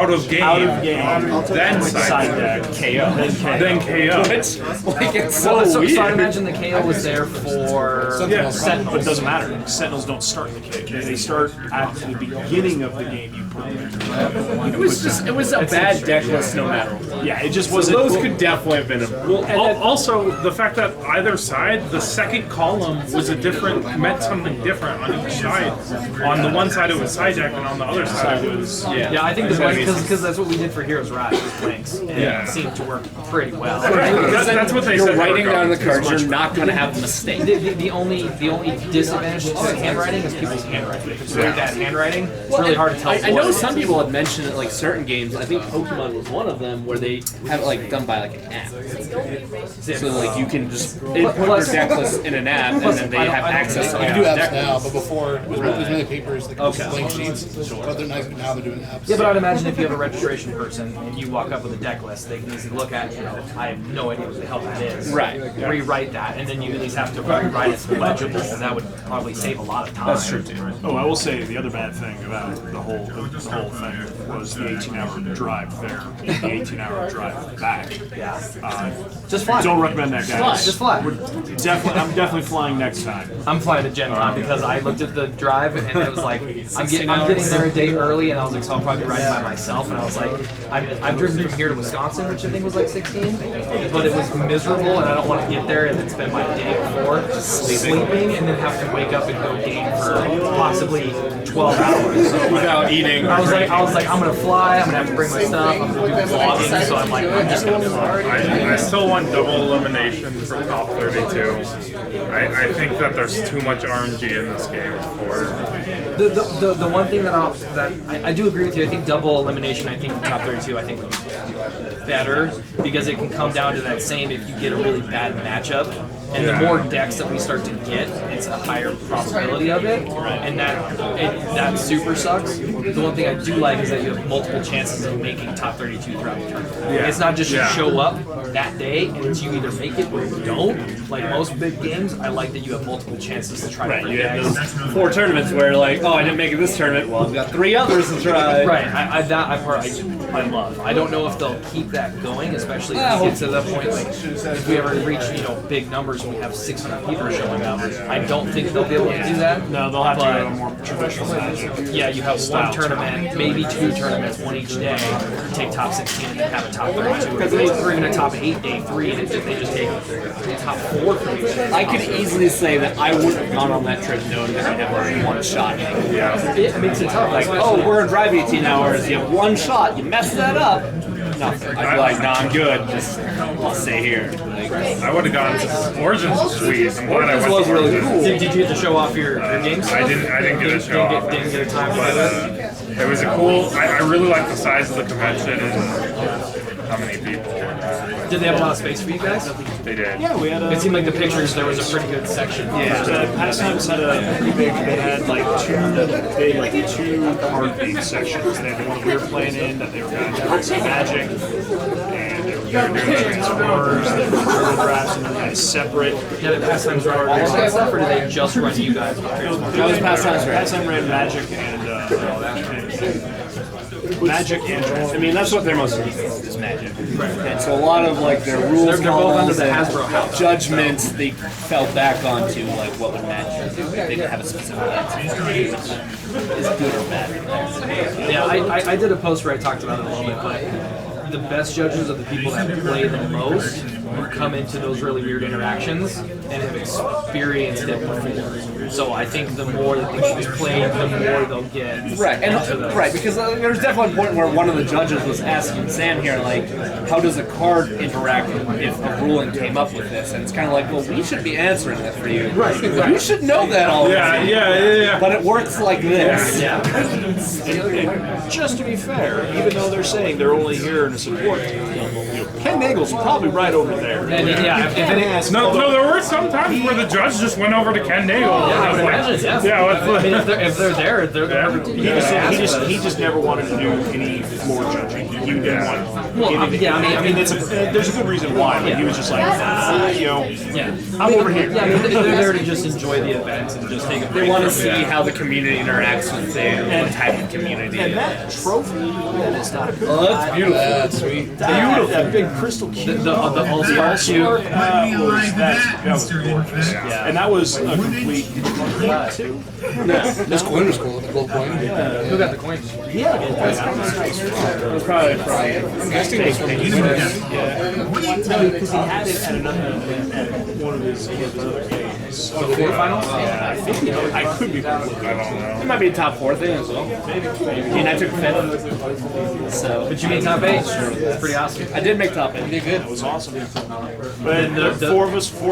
out of game, then side deck, KO. then KO. Like it's so So weird. I imagine the KO was there for Sentinels. But it doesn't matter. Sentinels don't start in the KO. They start at the beginning of the game. You put them in. It was a bad deck list no matter what. Yeah, it just So wasn't. those could definitely have been a. Also, the fact that either side, the second column was meant something different on each side. On the one side it was side deck, and on the other side it was. Yeah, I think because that's what we did for Heroes Rise with blanks, and it seemed to work pretty well. That's what they You're said. writing down the cards. You're not going to have a mistake. The only disadvantage to the handwriting is people's handwriting. If it's really bad handwriting, it's really hard to tell. I know some people have mentioned it, like certain games. I think Pokemon was one of them where they have it like done by like an app. So like you can just put your deck list in an app, and then they have access to You like do a apps deck. now, but before it was mainly papers, like blank sheets. But now they're doing apps. Yeah, but I'd imagine if you have a registration person and you walk up with a deck list, they can easily look at, I have no idea what the hell that is. Right. Rewrite that, and then you at least have to rewrite it legible, and that would probably save a lot of time. That's true too. Oh, I will say the other bad thing about the whole thing was the 18-hour drive there, the 18-hour drive back. Yeah. Just fly. Don't recommend that, guys. Just fly. I'm definitely flying next time. I'm flying to Gen Con because I looked at the drive and it was like, I'm getting there a day early, and I was like, so I'll probably be riding by myself, and I was like, I've driven from here to Wisconsin, which I think was like 16, but it was miserable, and I don't want to get there and then spend my day before sleeping and then have to wake up and go game for possibly 12 hours. So Without eating. I was like, I'm gonna fly, I'm gonna have to bring my stuff, I'm gonna do vlogging, so I'm like, I'm just gonna fly. I still want double elimination from top 32. I think that there's too much RNG in this game for. The one thing that I do agree with you. I think double elimination. I think top 32. I think would be better because it can come down to that same. If you get a really bad matchup, and the more decks that we start to get, it's a higher probability of it, and that super sucks. The one thing I do like is that you have multiple chances of making top 32 throughout the tournament. Yeah. It's not just you Yeah. show up that day and it's you either make it or you don't. Like most big games, I like that you have multiple chances to try to Right, bring you have decks. those 4 tournaments where like, oh, I didn't make it this tournament. Well, I've got 3 others to try. Right, I love. I don't know if they'll keep that going, especially if we get to the point like if we ever reach big numbers and we have 600 people showing up. I don't think they'll be able to do that. No, they'll have to But- go to a more traditional Magic. Yeah, you have one tournament, maybe 2 tournaments, one each day. You take top 16 and then have a top 32, or even a top 8 day 3, and they just take top 4 from each day. I could easily say that I wouldn't have gone on that trip knowing that I'd have already one shot. It makes it tough. Like, oh, we're in drive 18 hours. You have 1 shot. You mess that up. Nothing. I'd be like, nah, I'm good. I'll stay here. Like, I would have gone to Origins squeeze. I'm glad I went was to really Origins. cool. Did you get to show off your games? I didn't get a show off. Didn't get a time to But do it? it was a cool. I really like the size of the convention and how many people. Did they have a lot of space for you guys? They did. Yeah, we had a. It seemed like the pictures, there was a pretty good section. Pastimes had a pretty big. They had like 2 card game sections. They had the one we were playing in that they were going to do some Magic, and they were doing Transformers, they were doing drafts, and then they had separate. Yeah, the pastimes run all of that stuff, or did they just run you guys? that was Pastimes, right? Pastime ran Magic and Magic and I mean, that's what they're most known for, is Magic. And so a lot of like their rules, They're both under the and Hasbro house. judgments, they fell back onto like what would Magic do. They didn't have a specific answer, which is good or bad. Yeah, I did a post where I talked about it a little bit, but the best judges are the people that play the most, who come into those really weird interactions and have experienced it before. So I think the more that the game is played, the more they'll get Right, into those. right, because there's definitely a point where one of the judges was asking Sam here, like, how does a card interact if a ruling came up with this? And it's kind of like, well, we should be answering that for you. Right. You should know that already. Yeah. But it works like this. Yeah. And just to be fair, even though they're saying they're only here to support, Ken Nagel's probably right over right there. And yeah, if it, No, there were some times where the judge just went over to Ken Nagel. I would imagine, yes. Yeah, I mean, if they're there, He just never wanted to do any more judging. He didn't want. Well, I mean, there's a good reason why. Like, he was just like, yeah. I'm over here. Yeah, I mean, they're there to just enjoy the event and just take a break. They want to see how the community interacts with what type of community. And that trophy, that is not a good. Oh, that's beautiful. That's sweet. Beautiful. That big crystal cube. The All-Star cube. That was gorgeous. Yeah. And that was a complete too. This coin was cool, the gold coin. Who got the coins? It was probably I'm guessing this one. No, because he had it at one of his other games. The quarterfinals? Yeah, I think I could be wrong. It might be a top 4 thing as well. Maybe. And I took 5th. So, But you made top 8. That's pretty awesome. I did make top 8. You did good. That was awesome. But the four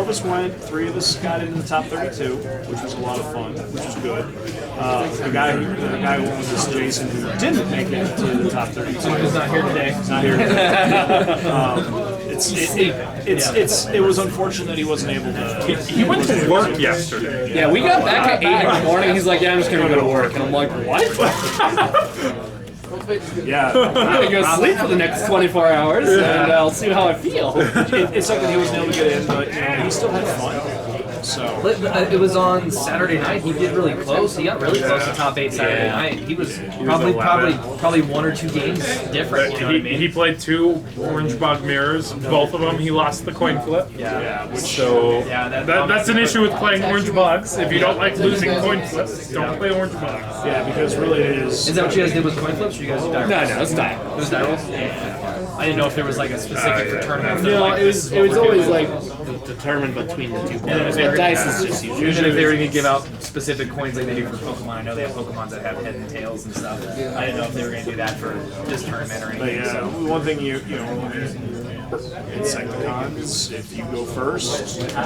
of us went. 3 of us got into the top 32, which was a lot of fun, which was good. The guy who went with us, Jason, who didn't make it to the top 32, Who's not here today? not here today. It was unfortunate that he wasn't able to. He went to work yesterday. Yeah, we got back at 8 in the morning. He's like, yeah, I'm just going to go to work. And I'm like, what? Yeah, I'm going to go sleep for the next 24 hours and I'll see how I feel. it sucked that he wasn't able to get in, but he still had fun. So But, it was on Saturday night. He did really close. He got really close to top 8 Saturday night. He was probably 1 or 2 games different. You know what I mean? He played 2 orange bug mirrors. Both of them, he lost the coin flip. That's an issue with playing orange bugs. If you don't like losing coin flips, don't play orange bugs. yeah, because really it is. Is that what you guys did with coin flips? Or you guys did die rolls? No, it's die. It was die rolls? I didn't know if there was like a specific for tournaments. that, No, like, it was always like determined between the 2 players. And dice is just usually. Usually if they were going to give out specific coins like they do for Pokemon, I know they have Pokemons that have head and tails and stuff. I didn't know if they were going to do that for this tournament or But anything. yeah, So. one thing you know, Insecticons, if you go first, are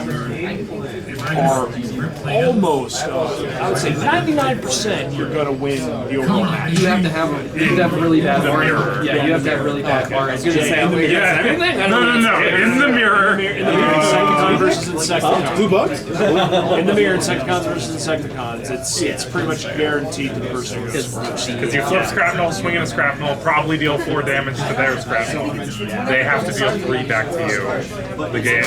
almost, I would say 99% you're going to win the overall match. You have to have really bad RNG. Yeah, you have to have really bad RNG. No. In the mirror. In the mirror, Insecticon versus Insecticons. Blue bugs? In the mirror, Insecticons versus Insecticons, it's pretty much guaranteed to the person who goes first. Because you flip Scrapnel, swing in a Scrapnel, probably deal 4 damage to their Scrapnel. They have to deal 3 back to you. The game,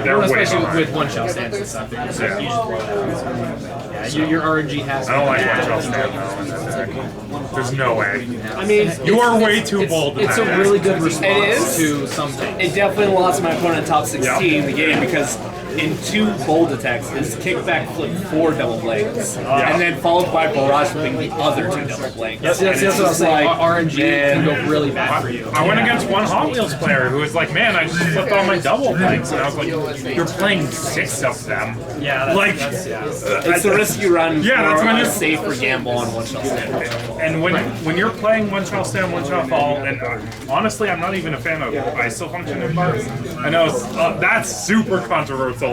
they're way Especially behind. with one-shot stands and stuff. You just throw it out. Yeah, your RNG has. I don't like one-shot stand though in that deck. There's no way. I mean, You are way too bold in It's that a deck. really good response is. to something. it definitely lost my opponent top 16 in the game because in 2 bold attacks, his kickback flipped 4 double blades, and then followed by barrage flipping the other 2 double blades. That's And what it's I'm just saying. like, RNG can man, go really bad for you. I went against one Hot Wheels player who was like, man, I just flipped all my double blanks. And I was like, you're playing 6 of them. Yeah, that's, Like, it's the risk you run Yeah, that's for when a you- safer gamble on one-shot stand. And when you're playing one shot stand, one shot fall, and honestly, I'm not even a fan of ISO function in bugs. I know that's super controversial.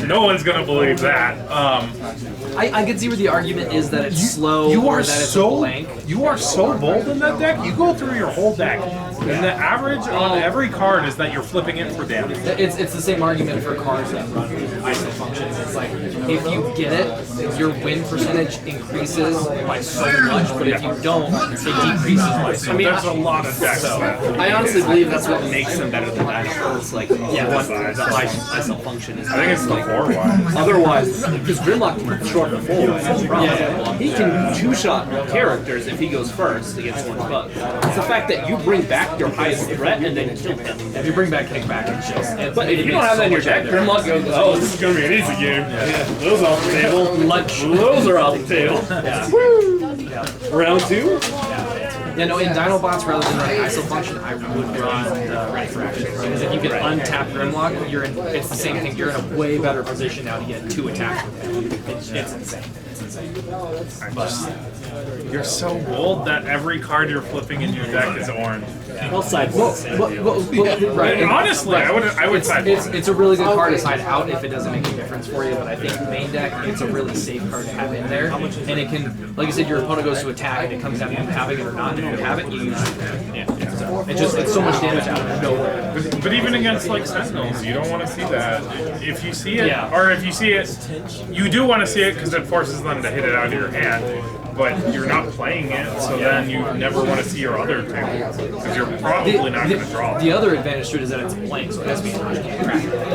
No one's gonna believe that. I can see where the argument is that it's slow You or are that it's a so blank. you are so bold in that deck. You go through your whole deck, and the average on every card is that you're flipping it for damage. It's the same argument for cards that run ISO functions. It's like if you get it, your win percentage increases by so much, but if you don't, it decreases by so much. There's a lot of decks. that- I honestly believe that's what makes them better than Dynamo. It's like, Yeah, what that's- the ISO function is. I think it's the 4-1. Otherwise, because Grimlock can short the 4 he can 2-shot characters if he goes first against one bug. It's the fact that you bring back your highest threat and then kill him. If you bring back kickback, it's just. But if you don't have that in your deck, Grimlock goes, oh, this is going to be an easy game. Yeah. Those off the table. Those are off the table. Round 2? Yeah, no, in Dinobots, rather than running ISO function, I would run Ready for Action. Because if you can untap Grimlock, it's the same thing. You're in a way better position now to get 2 attacks with him. It's insane. It's insane. But you're so bold that every card you're flipping in your deck is orange. Well, sideboard. Right. Honestly, I would sideboard. It's a really good card to side out if it doesn't make a difference for you, but I think main deck, it's a really safe card to have in there. And it can, like I said, your opponent goes to attack and it comes down to you having it or not, and if you have it, you use it. So it's so much damage out of nowhere. But even against like Sentinels, you don't want to see that. If you see it, or if you see it, you do want to see it because it forces them to hit it out of your hand. But you're not playing it, so then you never want to see your other two because you're probably not going to draw. The other advantage to it is that it's blank, so it has to be tracked.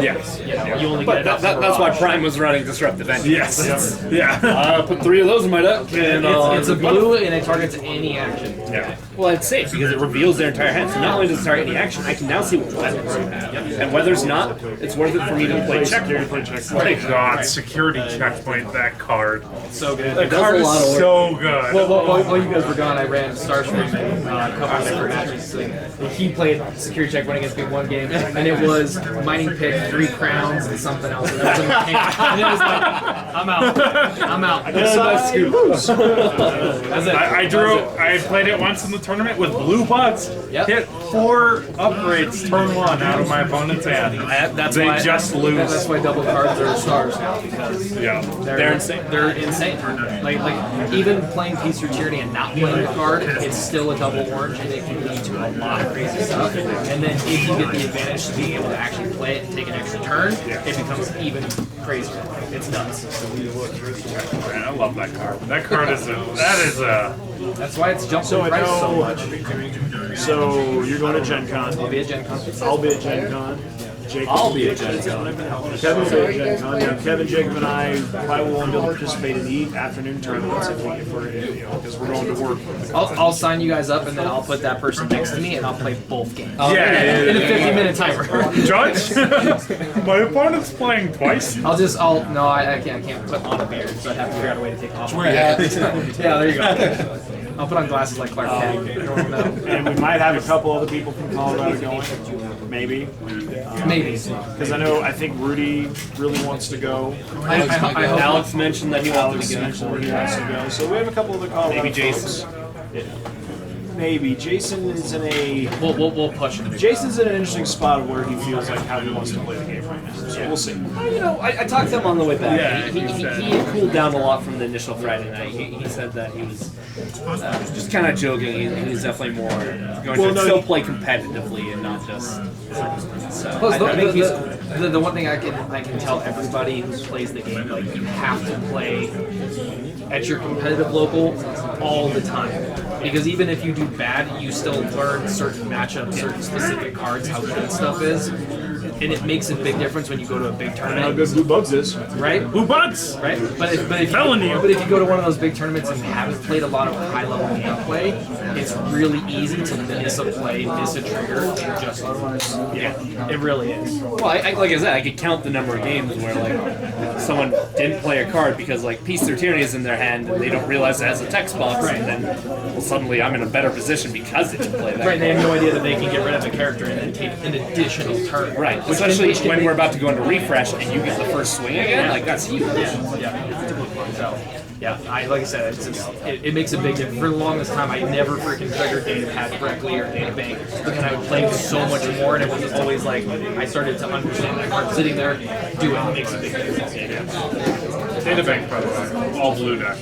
Yes. You know, you only get But that's why Prime was running Disruptive Engine. Yes. Yeah. Put 3 of those in my deck. And, it's a blue and it targets any action. Yeah. well, it's safe because it reveals their entire hand. So not only does it target the action, I can now see what weapons you have. And whether it's not, it's worth it for me to play checkpoint. My God, security checkpoint that card. So good. That card is so good. While you guys were gone, I ran Starscream a couple of different matches. So he played security checkpoint against me one game, and it was mining pick, 3 crowns, and something else. And it was, and it was like, I'm out. I played it once in the tournament with blue butts. Yep. Hit 4 upgrades turn 1 out of my opponent's hand. They just lose. That's why double cards are stars now, because they're insane. They're insane. Like even playing Peace or Tyranny and not playing the card, it's still a double orange, and it can lead to a lot of crazy stuff. And then if you get the advantage to being able to actually play it and take an extra turn, it becomes even crazier. It's nuts. Man, I love that card. That card is That's why it's jumped in price so much. So you're going to Gen Con. I'll be at Gen Con. I'll be at Gen Con. Jake I'll be at Gen Con. Kevin will be at Gen Con. Yeah, Kevin, Jacob, and I probably won't be able to participate in the afternoon tournaments if we're, because we're going to work. I'll sign you guys up, and then I'll put that person next to me, and I'll play both games. Yeah. In a 50-minute timer. Judge? My opponent's playing twice. I can't put on a beard, so I'd have to figure out a way to take off. Wear a hat. Yeah, there you go. I'll put on glasses like Clark Kent. And we might have a couple other people from Colorado going. Maybe. Maybe. Because I think Rudy really wants to go. I hope Alex mentioned that he wanted Alex to go. mentioned that he wants to go. So we have a couple other Colorado Maybe Jason. folks. Maybe. Jason is in a... We'll push it. Jason's in an interesting spot of where he feels like how he wants to play the game right now. So we'll see. I talked to him on the way back. Yeah, he had cooled down a lot from the initial Friday night. He said that he was just kind of joking. He's definitely more going to still play competitively and not just. So Plus, I think he's. the one thing I can tell everybody who plays the game, like, you have to play at your competitive local all the time. Because even if you do bad, you still learn certain matchups, certain specific cards, how good stuff is. And it makes a big difference when you go to a big tournament. How good Blue Bugs is. Right? Blue butts! Right? But if you go to one of those big tournaments and haven't played a lot of high-level gameplay, it's really easy to miss a play, miss a trigger, and just lose. Yeah, it really is. Well, like I said, I could count the number of games where like someone didn't play a card because like Peace or Tyranny is in their hand and they don't realize it has a text box, and then well, suddenly I'm in a better position because they can play that. Right, they have no idea that they can get rid of a character and then take an additional turn. Right, especially when we're about to go into refresh and you get the first swing again, like that's huge. So, like I said, it makes a big difference. For the longest time, I never freaking triggered data pad correctly or data bank, but then I would play so much more, and it was always like I started to understand that card sitting there, do it makes a big difference. Data bank, by the way. All blue deck.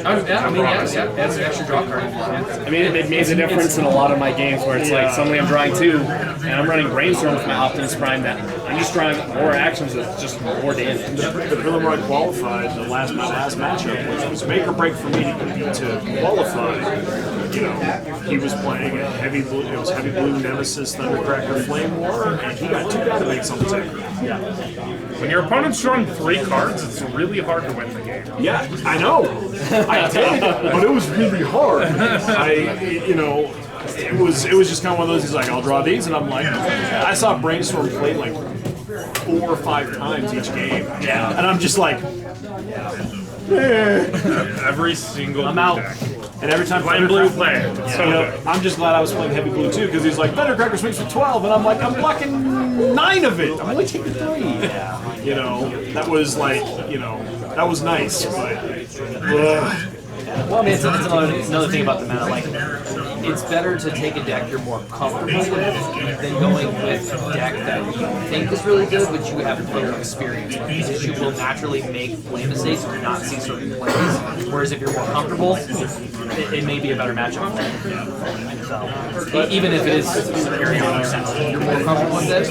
That's an extra draw card. I mean, it made a difference in a lot of my games where it's like suddenly I'm drawing 2, and I'm running Brainstorm with my Optimus Prime that I'm just drawing more actions with just more damage. The preliminary qualified, my last matchup, which was make or break for me to qualify. He was playing a heavy blue. It was heavy blue Nemesis Thundercracker Flame War, and he got 2 data banks on the table. When your opponent's drawing 3 cards, it's really hard to win the game. Yeah, I know. I did, but it was really hard. It was just kind of one of those. He's like, I'll draw these, and I'm like, I saw Brainstorm play like 4 or 5 times each game. Yeah, and I'm just like, Every single I'm out. deck. and every time Plain blue play. So I'm just glad I was playing heavy blue too, because he's like, Thundercracker swings for 12, and I'm like, I'm blocking 9 of it. I'm only taking 3. That was like, that was nice, but Well, I mean, it's another thing about the meta. Like, it's better to take a deck you're more comfortable with than going with a deck that you think is really good, but you have little experience with. Because you will naturally make play mistakes and not see certain plays. Whereas if you're more comfortable, it may be a better matchup. So, even if it is Superior or Sentinel, you're more comfortable with it.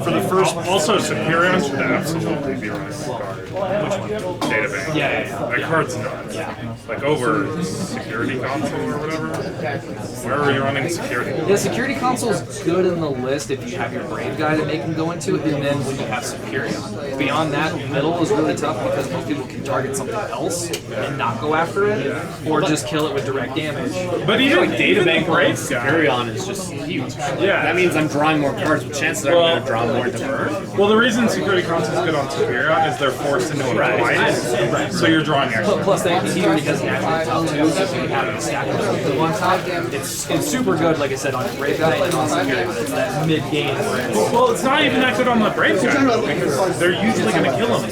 For the first, also Superion should absolutely be running this card. Which one? Data Bank. Yeah. That card's nuts. Like over Security Console or whatever. Where are you running Security? Yeah, Security Console's good in the list if you have your Brave Guy that they can go into, and then when you have Superion. Beyond that, middle is really tough because most people can target something else and not go after it, or just kill it with direct damage. But even Like data bank on Brave Guy. Superion is just huge. Yeah. That means I'm drawing more cards, but chances are I'm going to draw more into burn. Well, the reason Security Console is good on Superion is they're forced into a twice, so you're drawing extra. Plus, he already has natural top two, so if you have a stack of the one top, it's super good, like I said, on Brave Guy and on Superion. It's that mid-game where it's... Well, it's not even that good on the Brave Guy, though, because they're usually going to kill him.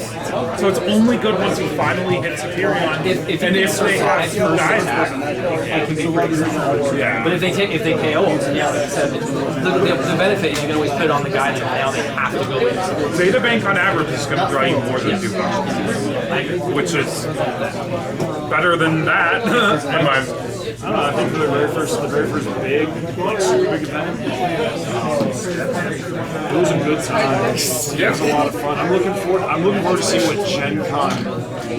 So it's only good once you finally hit Superion, If and if they have two guys with them. it can be pretty good. Yeah. But if they KO him, yeah, like I said, the benefit is you can always put it on the guy that now they have to go in. Data Bank on average is going to draw you more than 2 cards, which is better than that. in my, I don't know, I think for the very first big, like super big event, it was a good time. It was a lot of fun. I'm looking forward to seeing what Gen Con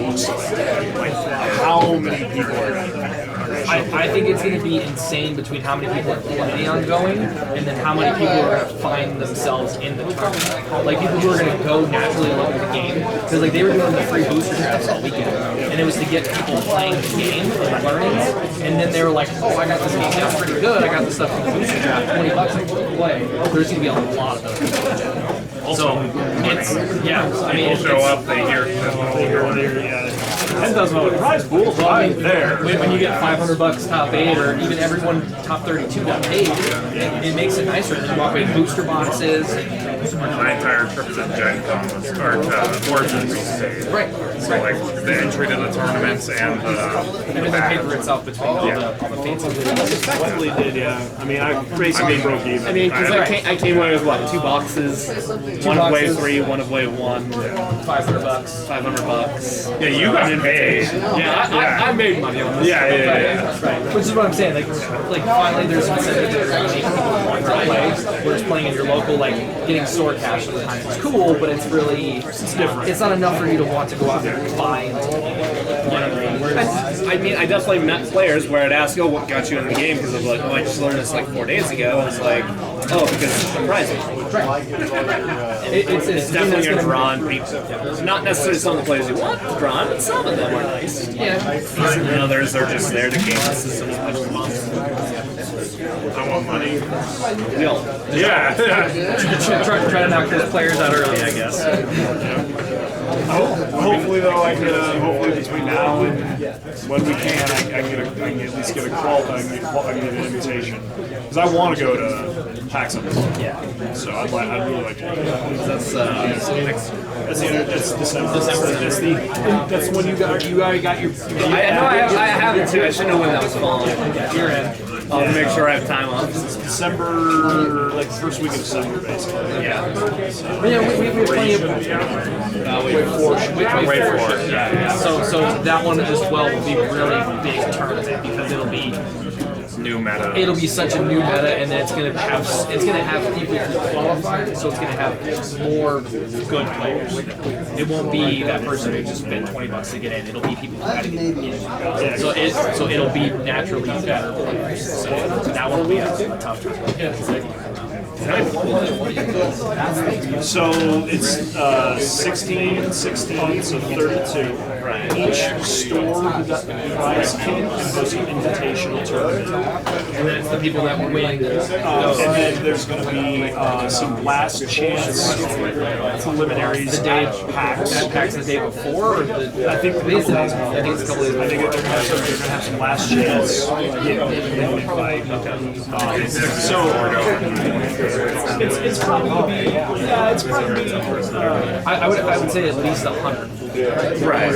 looks like. Like how many people are going to be there. I think it's going to be insane between how many people are planning on going and then how many people are going to find themselves in the tournament. Like people who are going to go naturally look at the game. Because like they were doing the free booster drafts all weekend. And it was to get people playing the game and learning it. And then they were like, oh, I got this game down pretty good. I got this stuff from the booster draft, $20 I can play. There's going to be a lot of those people. So it's, yeah, I mean, people show up, they hear. $10,000 prize pool, Well, I mean, there. when you get $500 top 8, or even everyone top 32 got paid, it makes it nicer. You walk away with booster boxes. My entire trip to Gen Con was, or to Origins was paid. Right. So like the entry to the tournaments and the Everything paid for itself between all the fancy Effectively did, yeah. I mean, I basically broke even. I mean, because I came away with what, 2 boxes, one of wave 3, one of wave 1, $500. $500. Yeah, you got paid. Yeah, I made money on this. Yeah. Right. Which is what I'm saying. Like finally, there's incentives that are making people want to play. Whereas playing in your local, like getting store cash sometimes is cool, but it's really different. It's not enough for you to want to go out there and buy. I mean, I definitely met players where I'd ask, oh, what got you in the game? Because I'm like, oh, I just learned this like 4 days ago. And it's like, oh, because it's surprising. It's definitely a draw on people. Not necessarily some of the players you want to draw on, but some of them are nice. Yeah. And others are just there to game the system as much as possible. I want money. We all. Yeah. Try to knock those players out early, I guess. Hopefully, though, I could. Hopefully, between now and when we can, I can at least get a call. I can get an invitation because I want to go to PAX Unplugged. Yeah. So I'd really like to. That's That's December. That's when you got your. I know I have it too. I should know when that was falling. You're in. I'll make sure I have time off. December, like the first week of December, basically. Yeah. Yeah, we have plenty of. Wait for it. Yeah. So that one as well will be a really big tournament because it'll be New meta. it'll be such a new meta, and then it's gonna have people who qualify, so it's gonna have more good players. It won't be that person who just spent $20 to get in. It'll be people who got to get in. So it'll be naturally better players. So that one will be a tough tournament. So it's 16, so 32. Right. Each store who got the prize kit goes an invitational tournament. And then it's the people that win. And then there's going to be some last chance preliminaries at PAX. At PAX the day before, or I think it's a couple days I think before. they're going to have some last chance. So it's probably going to be it's probably going to be I would say at least 100. Right.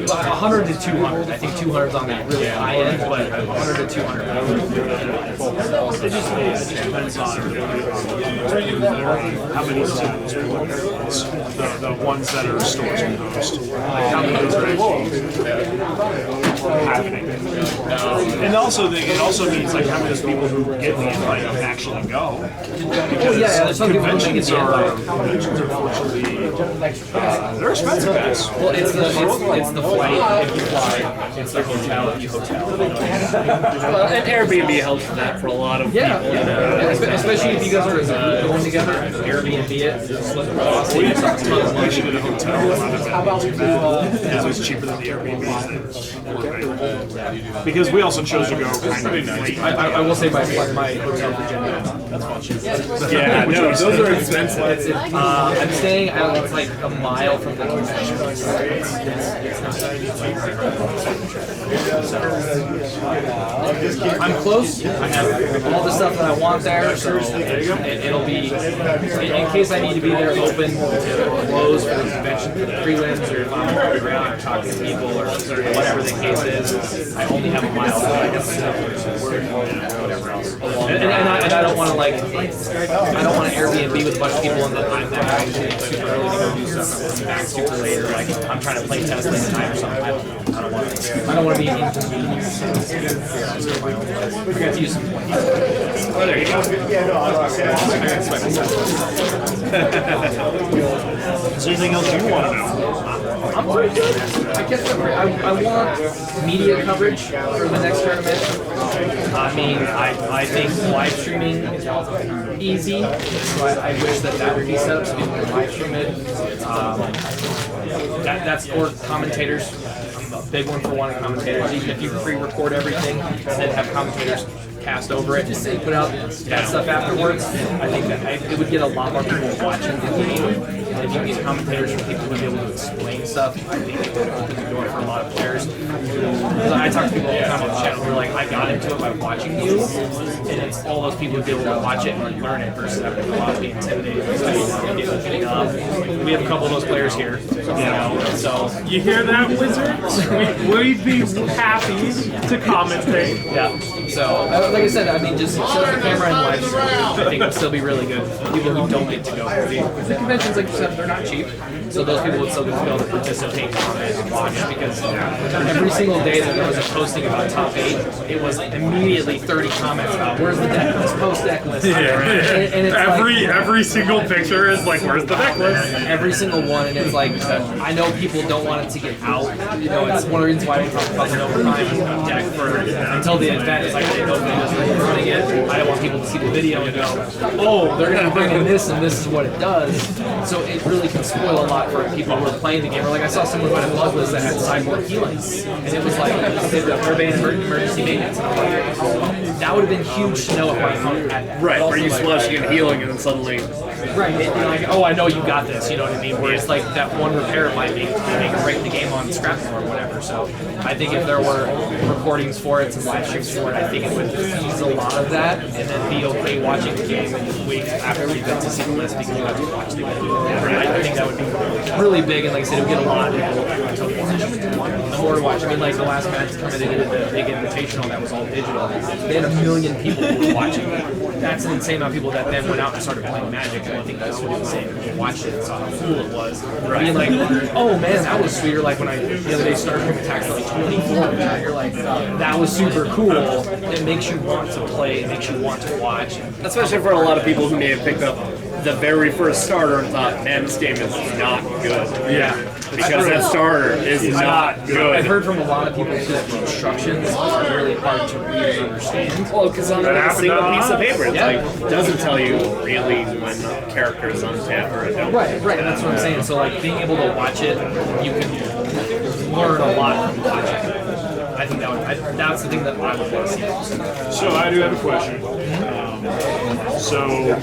But 100 to 200. I think 200 is on the really high end, but 100 to 200. It just depends on how many samples people are the ones that are stores and host. Like how many of those are actually happening. And also, it also means like how many of those people who get the invite actually go. Because conventions are unfortunately they're expensive, guys. Well, it's the flight if you fly, it's the hotel if you hotel. Well, and Airbnb helps with that for a lot of people. Especially if you guys are going together, Airbnb it. We actually did a hotel. How about too bad? It was cheaper than the Airbnb. Because we also chose to go kind of late. I will say my hotel Virginia. Yeah, no, those are expensive. I'm staying out. It's like a mile from the convention. I'm close. I have all the stuff that I want there, so it'll be in case I need to be there open to close for the convention for the prelims, or if I'm walking around or talking to people or whatever the case is. I only have a mile, so I guess whatever else. And I don't want to I don't want to Airbnb with a bunch of people and then I'm there super early to go do stuff and I'm back super late, or like I'm trying to play tennis late at night or something. I don't want to be inconvenienced. We're going to use some points. Oh, there you go. Is there anything else you want to know? I'm pretty good. I guess I want media coverage for the next tournament. I mean, I think live streaming is easy, so I wish that would be set up so people can live stream it. That's or commentators. I'm a big one for wanting commentators. Even if you pre-record everything and then have commentators cast over it, just put out that stuff afterwards. I think that it would get a lot more people watching the game. And if you get commentators from people who would be able to explain stuff, I think it would open the door for a lot of players. Because I talk to people all the time on the channel who are like, I got into it by watching you, and it's all those people who be able to watch it and learn it versus having to go out and be intimidated. We have a couple of those players here, so. You hear that, Wizards? We'd be happy to commentate. Yeah. So, like I said, I mean, just set up the camera and live stream. I think it'd still be really good for people who don't get to go. The conventions, like you said, they're not cheap. So those people would still be able to participate, comment, and watch, because every single day that there was a posting about top 8, it was immediately 30 comments about where's the deck list, post deck list. Yeah. And it's Every single picture is like, where's the deck list? every single one, and it's like, I know people don't want it to get out. It's one of the reasons why we talk about the overtime deck until the event. It's like they know they're just running it. I don't want people to see the video and go, oh, they're going to bring in this and this is what it does. So it really can spoil a lot for people who are playing the game. Or like I saw someone who had a Bloodless that had sideboard healing, and it was like Urbane emergency maintenance. And I'm like, that would have been huge to know if I had. Right, where you splashing and healing and then suddenly. Right, and you're like, oh, I know you got this, you know what I mean? Where it's like that one repair might make or break the game on scrap or whatever. So I think if there were recordings for it, some live streams for it, I think it would ease a lot of that, and then be okay watching the game and wait after the event to see the list because you have to watch the game. I think that would be really big, and like I said, it would get a lot of people to watch. I mean, like the last match they did the big invitational that was all digital. They had 1 million people who were watching it. That's an insane amount of people that then went out and started playing Magic. And I think that's what he was saying. People watched it and saw how cool it was. Being like, oh man, that was sweet. Or like when the other day Starscream attacked for like 24. You're like, that was super cool. It makes you want to play. It makes you want to watch. Especially for a lot of people who may have picked up the very first starter and thought, man, this game is not good. Yeah. Because that starter is not good. I've heard from a lot of people too that the instructions are really hard to read and understand. Well, because on a single piece of paper, it's Yeah. like, doesn't tell you really when a character is untap or a don't. Right, and that's what I'm saying. So like being able to watch it, you can learn a lot from watching it. I think that's the thing that I would want to see. So I do have a question. So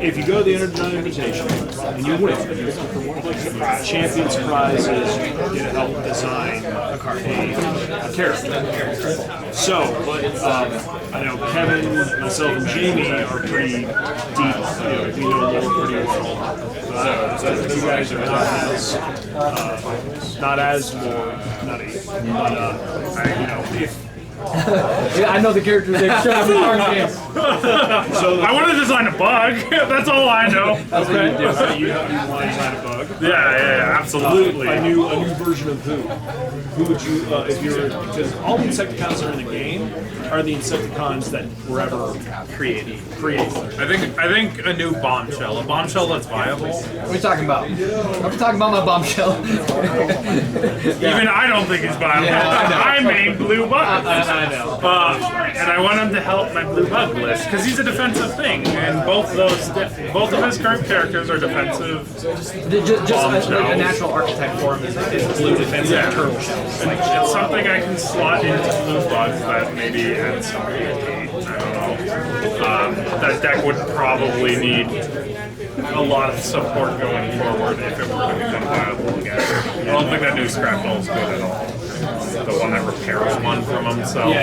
if you go to the Internet Invitation and you win, Champions Prize is you get to help design a character. So, I know Kevin, myself, and Jamie are pretty deep. We know lore pretty well. So you guys are not as lore nutty, but if. Yeah, I know the characters they've shown in the card games. I want to design a bug. That's all I know. That's what you do. So you want to design a bug? Yeah, absolutely. A new version of who? Who would you, if you're, because all the Insecticons are in the game are the Insecticons that were ever created. I think a new bombshell. A bombshell that's viable. What are you talking about? I'm talking about my bombshell. Even I don't think it's viable. Yeah, I made blue bugs. I know. And I want him to help my blue bug list because he's a defensive thing, and both of his current characters are defensive. Just like a natural archetype for him is blue defensive turtle shells. Like, it's something I can slot into blue bugs that maybe adds some I don't know. That deck would probably need a lot of support going forward if it were to become viable again. I don't think that new scrap ball is good at all. The one that repairs one from himself.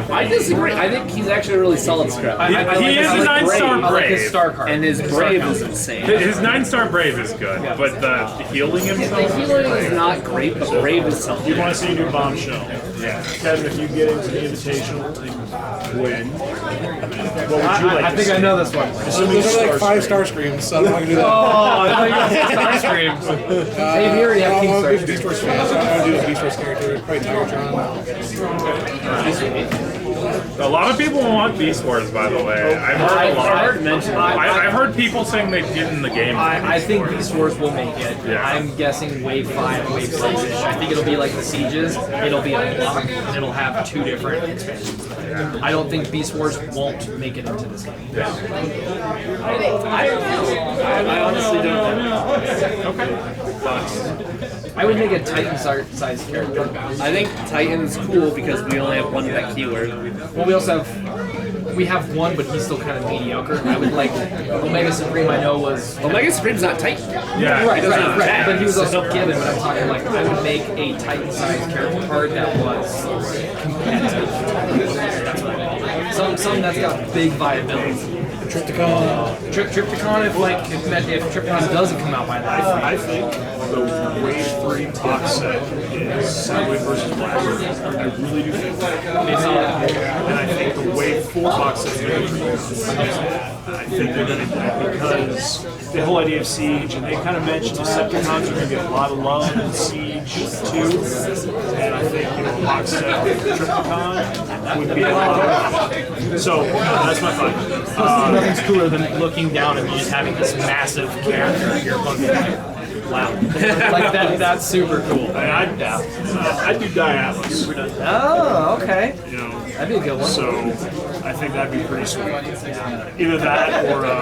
I disagree. I think he's actually a really solid scrap. He is a 9-star I like his brave. star card. And his brave is insane. His 9-star brave is good, but the healing himself. The healing is not great, but brave is something. You want to see a new bombshell? Yeah. Kevin, if you get into the Invitational and win, what would you like I to think see? I know this one. Assuming Those are like 5 star screams, so I don't want to do that. Oh, I thought you got star screams. Hey, we already have King I'm a big Star. Beast Wars fan, so I want to do a Beast Wars character. Probably Tigertron. A lot of people want Beast Wars, by the way. I've heard a lot. I've heard people saying they did in the game. I think Beast Wars will make it. Yeah. I'm guessing wave 5, wave 6-ish. I think it'll be like the Sieges. It'll be a block, and it'll have 2 different expansions. I don't think Beast Wars won't make it into this game. I don't know. I honestly don't know. Okay. I would make a Titan-sized character. I think Titan's cool because we only have one deck keyword. Well, we also have one, but he's still kind of mediocre. I would like Omega Supreme. I know was Omega Supreme's not Titan. Yeah. right, doesn't right, attack, but he was also so- given. But I'm talking like I would make a Titan-sized character card that was competitive. That's what I mean. Something that's got big viability. Triptychon. Triptychon, if Triptychon doesn't come out by life, I think the Wave 3 box set is Soundwave versus Blackbird. I really do think that. And I think the Wave 4 box set is going to be I think they're going to do that because the whole idea of Siege, and they kind of mentioned Decepticons are going to get a lot of love in Siege too. And I think, a box set with Triptychon would be a lot of fun. So, that's my fight. nothing's cooler than looking down and you just having this massive character in your fucking wow. Like that's super cool. I'd do Diabolus. Oh, okay. That'd be a good one. So I think that'd be pretty sweet. Either that or I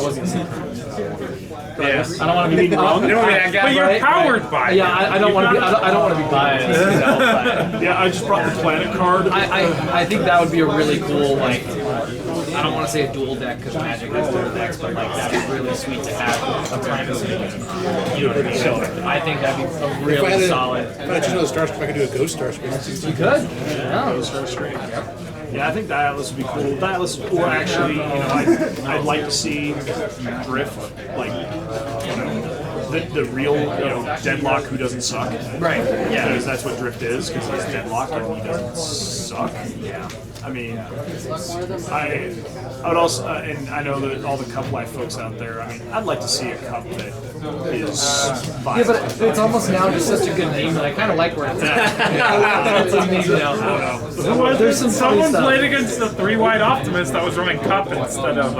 wasn't gonna Yes. I don't want to be wrong. But you're powered by it. Yeah, I don't want to be. I don't want to be biased. You know, yeah, I just brought the planet card. I think that would be a really cool like. I don't want to say a dual deck because Magic has dual decks, but like that'd be really sweet to have a Primus. You know what I mean? So I think that'd be a really solid. If I had to know the Starscream, I could do a Ghost Starscream. You could. Yeah. Yeah, I think Diabolus would be cool. Diabolus, or actually, I'd like to see Drift, like, the real, Deadlock who doesn't suck. Right. Yeah. Because that's what Drift is, because he's Deadlocked and he doesn't suck. Yeah. I mean, I would also, and I know that all the Cup Life folks out there, I mean, I'd like to see a cup that is Yeah, but it's almost now just such a good name that I kind of like where it's at. It's a name now. There's some funny Someone stuff. played against the 3-white Optimist that was running Cup instead of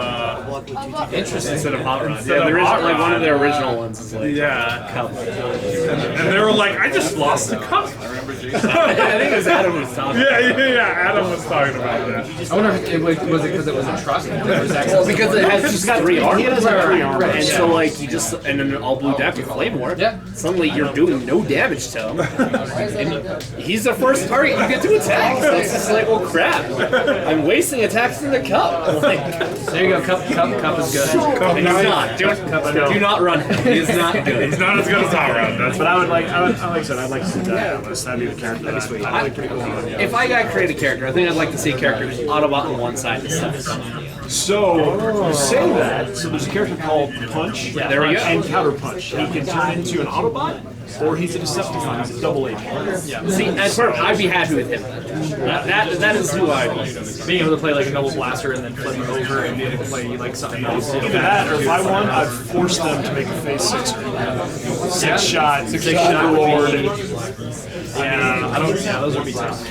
Interesting. Instead of Hot Rod. Instead Yeah, of there is Hot like one Rod. of their original ones is like yeah. Cup. And they were like, I just lost the Cup. I think it was Adam who was talking. Yeah, Adam was talking about that. I wonder if it was it because it was a truck? Well, because it has just 3 armors. He has like 3 armors. And so, like, you just, and an all blue deck with Flame War, Yeah. suddenly you're doing no damage to him. And he's the first target you get to attack. So it's just like, well, crap. I'm wasting attacks in the cup. Like, There you go. Cup is good. he's not. Do not run him. He is not good. He's not as good as Hot Rod. That's But I would like I said, I'd like to see that on this. That'd be the character. That'd be sweet. I'd like pretty cool. If I got to create a character, I think I'd like to see a character who's Autobot on one side and stuff. So, you say that, so there's a character called Punch there we go. and Counter Punch. He can turn into an Autobot, or he's a Decepticon. He's a double agent. See, as part of, I'd be happy with him. That is who I'd be. Being able to play like a Noble Blaster and then flip him over and be able to play like something else. Either that, or if I won, I'd force them to make a phase 6er. 6 shot, overlord, I don't. Yeah, those would be tough.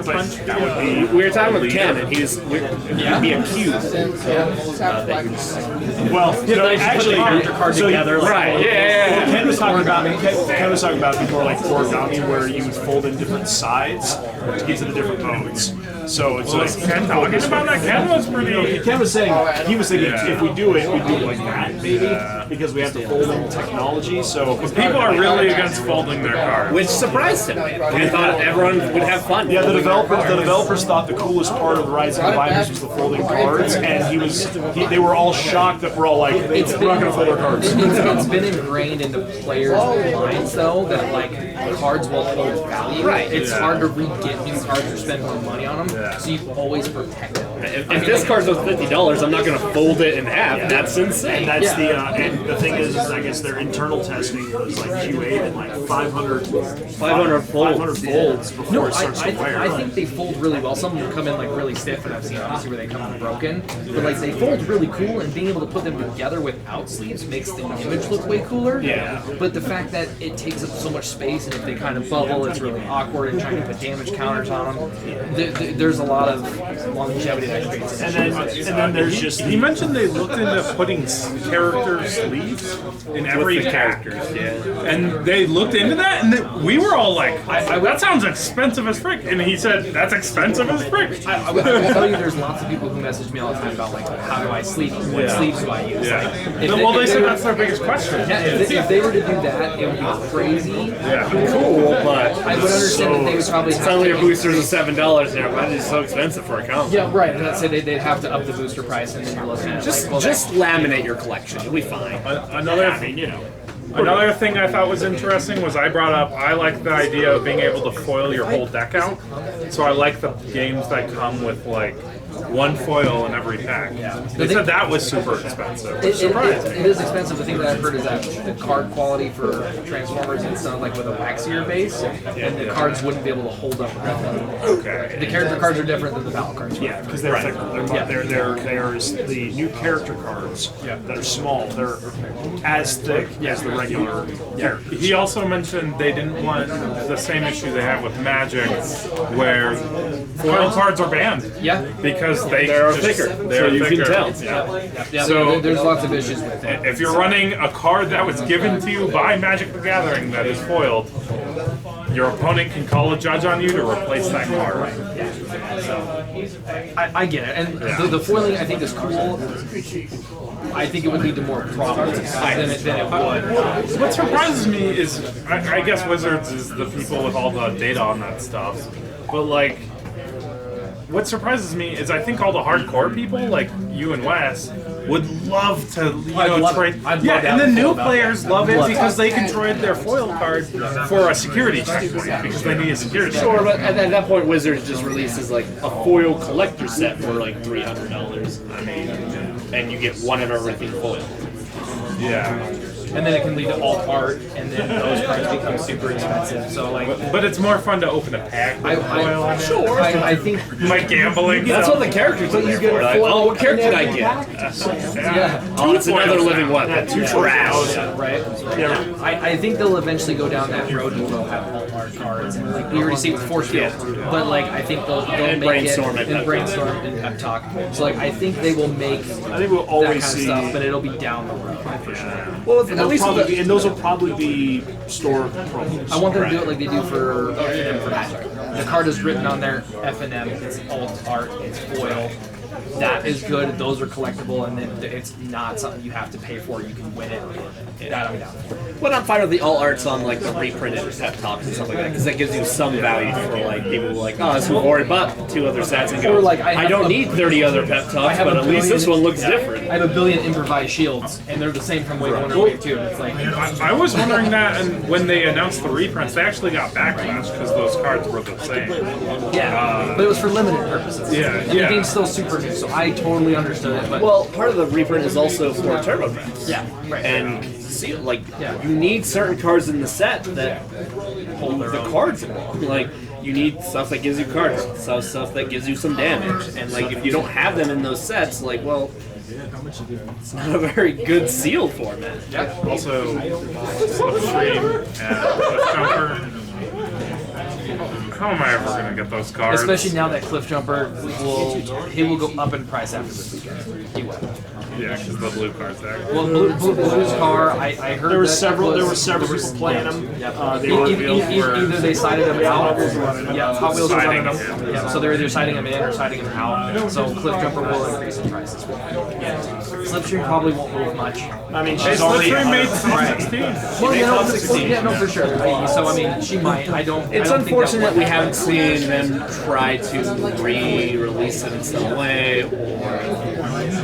but that would be. We were talking with Ken, and he'd be accused. Well, you know, actually, card together. Right, yeah. Ken was talking about before, like origami, where you would fold in different sides to get to the different modes. So it's like Ken talking about that. Ken was pretty. Ken was saying he was thinking if we do it like that maybe because we have to fold in technology. So People are really against folding their cards. Which surprised him. He thought everyone would have fun. yeah, the developers thought the coolest part of the Rising Binders was the folding cards, and they were all shocked that we're all like, we're not going to fold our cards. It's been ingrained into players' minds though that like cards will hold value. Right. It's hard to re-get new cards or spend more money on them, so you always protect them. If this card's worth $50, I'm not going to fold it in half. That's insane. And that's and the thing is I guess their internal testing was like Q8 and like 500 folds before No, it starts to wear. I think they fold really well. Some of them come in like really stiff, and I've seen obviously where they come in broken. But like they fold really cool, and being able to put them together without sleeves makes the image look way cooler. Yeah. But the fact that it takes up so much space, and if they kind of bubble, it's really awkward. And trying to put damage counters on them, there's a lot of longevity that creates. And then there's just He mentioned they looked into putting character sleeves in every character. And they looked into that, and we were all like, that sounds expensive as frick. And he said, that's expensive as frick. I will tell you, there's lots of people who message me all the time about like, how do I sleep? What sleeves do I use? Yeah. Like, Well, they said that's their biggest question. Yeah, if they were to do that, it would be crazy. Yeah. Cool, but I would understand that they would probably have suddenly to your boosters are $7 now. Why is it so expensive for a combo? Yeah, right. Let's say they'd have to up the booster price, and then you're looking at Just like, well, just laminate your collection. You'll be fine. Another thing I thought was interesting was I brought up, I like the idea of being able to foil your whole deck out. So I like the games that come with like one foil in every pack. They said that was super expensive. it is expensive. The thing that I've heard is that the card quality for Transformers is done like with a waxier base, and the cards wouldn't be able to hold up. Okay. The character cards are different than the battle cards. yeah, because there's the new character cards that are small. They're as thick as the regular characters. He also mentioned they didn't want the same issue they have with Magic, where foil cards are banned. Yeah. Because They're thicker, so you can tell. Yeah, So- there's lots of issues with it. If you're running a card that was given to you by Magic the Gathering that is foiled, your opponent can call a judge on you to replace that card. I get it, and the foiling I think is cool. I think it would lead to more products than it would. What surprises me is, I guess Wizards is the people with all the data on that stuff, but like, what surprises me is I think all the hardcore people, like you and Wes, would love to, trade. Yeah, and the new players love it because they can trade their foil card for a security checkpoint because they need a security Sure, checkpoint. but at that point, Wizards just releases like a foil collector set for like $300. And you get one of everything foil. Yeah. And then it can lead to alt art, and then those cards become super expensive. So like, But it's more fun to open a pack with foil in it. I think Like gambling. That's what the characters are there for. Like, oh, what character did I get? yeah. Oh, it's another living weapon. Trash. Right. I think they'll eventually go down that road and we'll have alt art. card cards, and like we already see it with Force Field. But like I think they'll And make Brainstorm it and and Brainstorm and Pep Talk. So like I think they will make I think we'll that always kind of see. stuff, but it'll be down the road for sure. Well, And, at least probably be, and those will probably be store promos. I want them to do it like they do for F&M for Magic. The card is written on there, F&M, it's alt art, it's foil. That is good, those are collectible, and then it's not something you have to pay for, you can win it. That I'm down for. But I'm fine with the all arts on like the reprinted pep talks and stuff like that because that gives you some value for like people who are like, oh, this will already bought 2 other sets and go. Or, like, I don't need 30 other pep talks, have but a at least this billion- one looks different. I have a billion improvised shields, and they're the same from Wave 1 or Wave 2, and it's like... I was wondering that, and when they announced the reprints, they actually got backlash because those cards were the same. Yeah, but it was for limited purposes. Yeah, And yeah. the game's still super new, so I totally understood it, but... Well, part of the reprint is also for turbo drafts. yeah, right. And see, like, you need certain cards in the set that hold the cards along. Like, you need stuff that gives you cards, stuff that gives you some damage. And, like, if you don't have them in those sets, like, well, it's not a very good seal format. Also, Slipstream and Cliff Jumper. How am I ever going to get those cards? Especially now that Cliff Jumper will go up in price after this weekend. He will. Yeah, because the blue card's there. Well, Blue's car, I heard There were that several. was- There were several people playing them. They E- were e- revealed e- for. either they sided them out, yeah, Hot Wheels are Siding running them them. in. Yeah, so they're either siding them in or siding them out. So Cliff Jumper will increase in price as well. Yeah. Slipstream probably won't move much. I mean, Hey, she's already. Slipstream made top 16. Well, yeah, no, for sure. So I mean, she might. I don't. It's I don't think unfortunate that we haven't seen them try to re-release it in some way or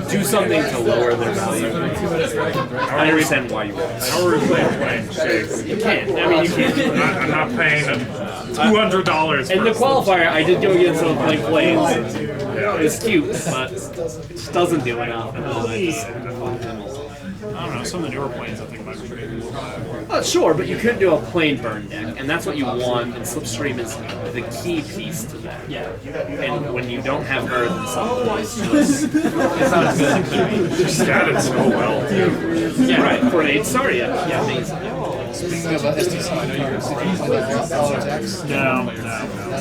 do something to lower their value. I understand why you would. How are we playing Chase? You can't. I mean, you can't. I'm not paying $200 And the for qualifier, I did go against someone playing Planes. It's cute, but it just doesn't do enough. I don't know. Some of the newer planes, I think, might be pretty cool. Sure, but you couldn't do a plain burn deck, and that's what you want, and Slipstream is the key piece to that. Yeah. And when you don't have her, then something is just... It's not as good. She scattered so well. Yeah, right, for an 8-star, yeah, amazing. Speaking of STC, I know you're going to see all attacks. No.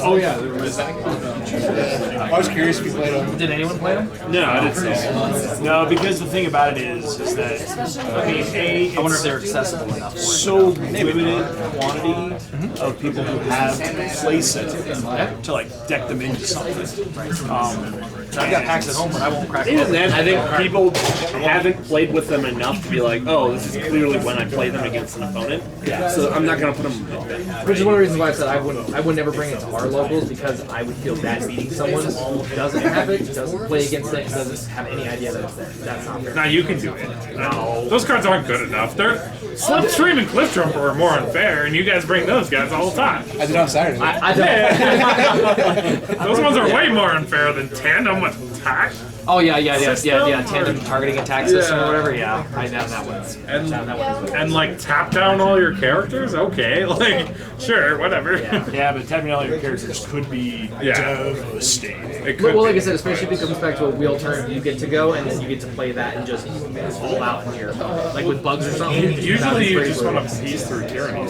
Oh yeah, there was. I was curious if you played them. Did anyone play them? No, I didn't say. No, because the thing about it is that I mean, I wonder if it's they're accessible enough. For it. so limited quantity of people who have play sets of them to like deck them into something. I've got packs at home, but I won't crack Even them. then, I think people haven't played with them enough to be like, oh, this is clearly when I play them against an opponent. Yeah. So I'm not going to put them in deck. Which is one of the reasons why I said I would never bring it to our locals because I would feel bad beating someone who doesn't have it, doesn't play against it, doesn't have any idea that it's there. That's not fair. Now you can do it. Those cards aren't good enough. They're Slipstream and Cliff Jumper are more unfair, and you guys bring those guys all the time. I did on Saturday. I don't. Those ones are way more unfair than Tandem with Attack. Oh yeah, tandem targeting attack system or whatever. Yeah, I know that one's. And like tap down all your characters. Okay, like sure, whatever. Yeah, but tapping all your characters could be devastating. It could Well, like I be. said, especially if it comes back to a wheel turn, you get to go and then you get to play that and just all out into your opponent. Like with bugs or something. Usually you just want to piece through tyranny.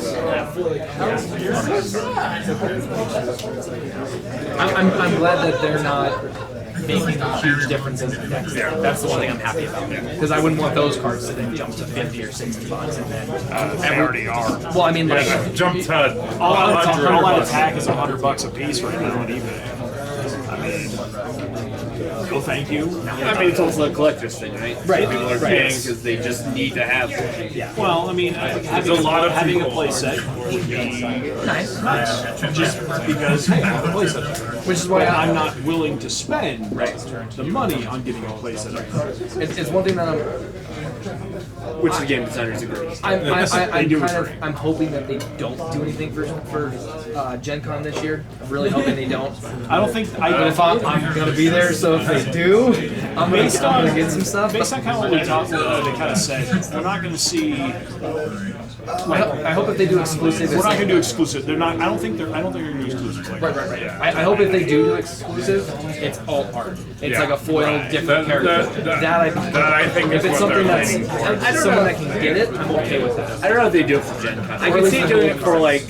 I'm glad that they're not making huge differences in decks. That's the one thing I'm happy about. Because I wouldn't want those cards to then jump to 50 or 60 bucks and then. They already are. Well, I mean, like. Jump to All out 100. attack is $100 a piece right now on eBay. I mean, well, thank you. I mean, it's also a collector's thing, right? Right. People are paying because they just need to have them. Yeah. Well, I mean, having a lot of having a people- play set would be Nice. just because I have a play set. Which is why I'm not willing to spend the money on getting a play set. It's one thing that Which the game designers agree. I'm hoping that they don't do anything for Gen Con this year. I'm really hoping they don't. I don't think But if I'm gonna be there, so if they do, I'm gonna get some stuff. Based on kind of what we talked about, they kind of said we're not going to see I hope if they do exclusive, We're it's not like, gonna do exclusive. They're not. I don't think they're gonna do exclusives like that. yeah. I hope if they do exclusive, it's all art. It's Yeah. like a foil, different character. That I think. I think If is it's what something they're that's aiming for. someone that can get it, I'm okay with that. I don't know if they do it for Gen Con. I Or can at see least doing the it for like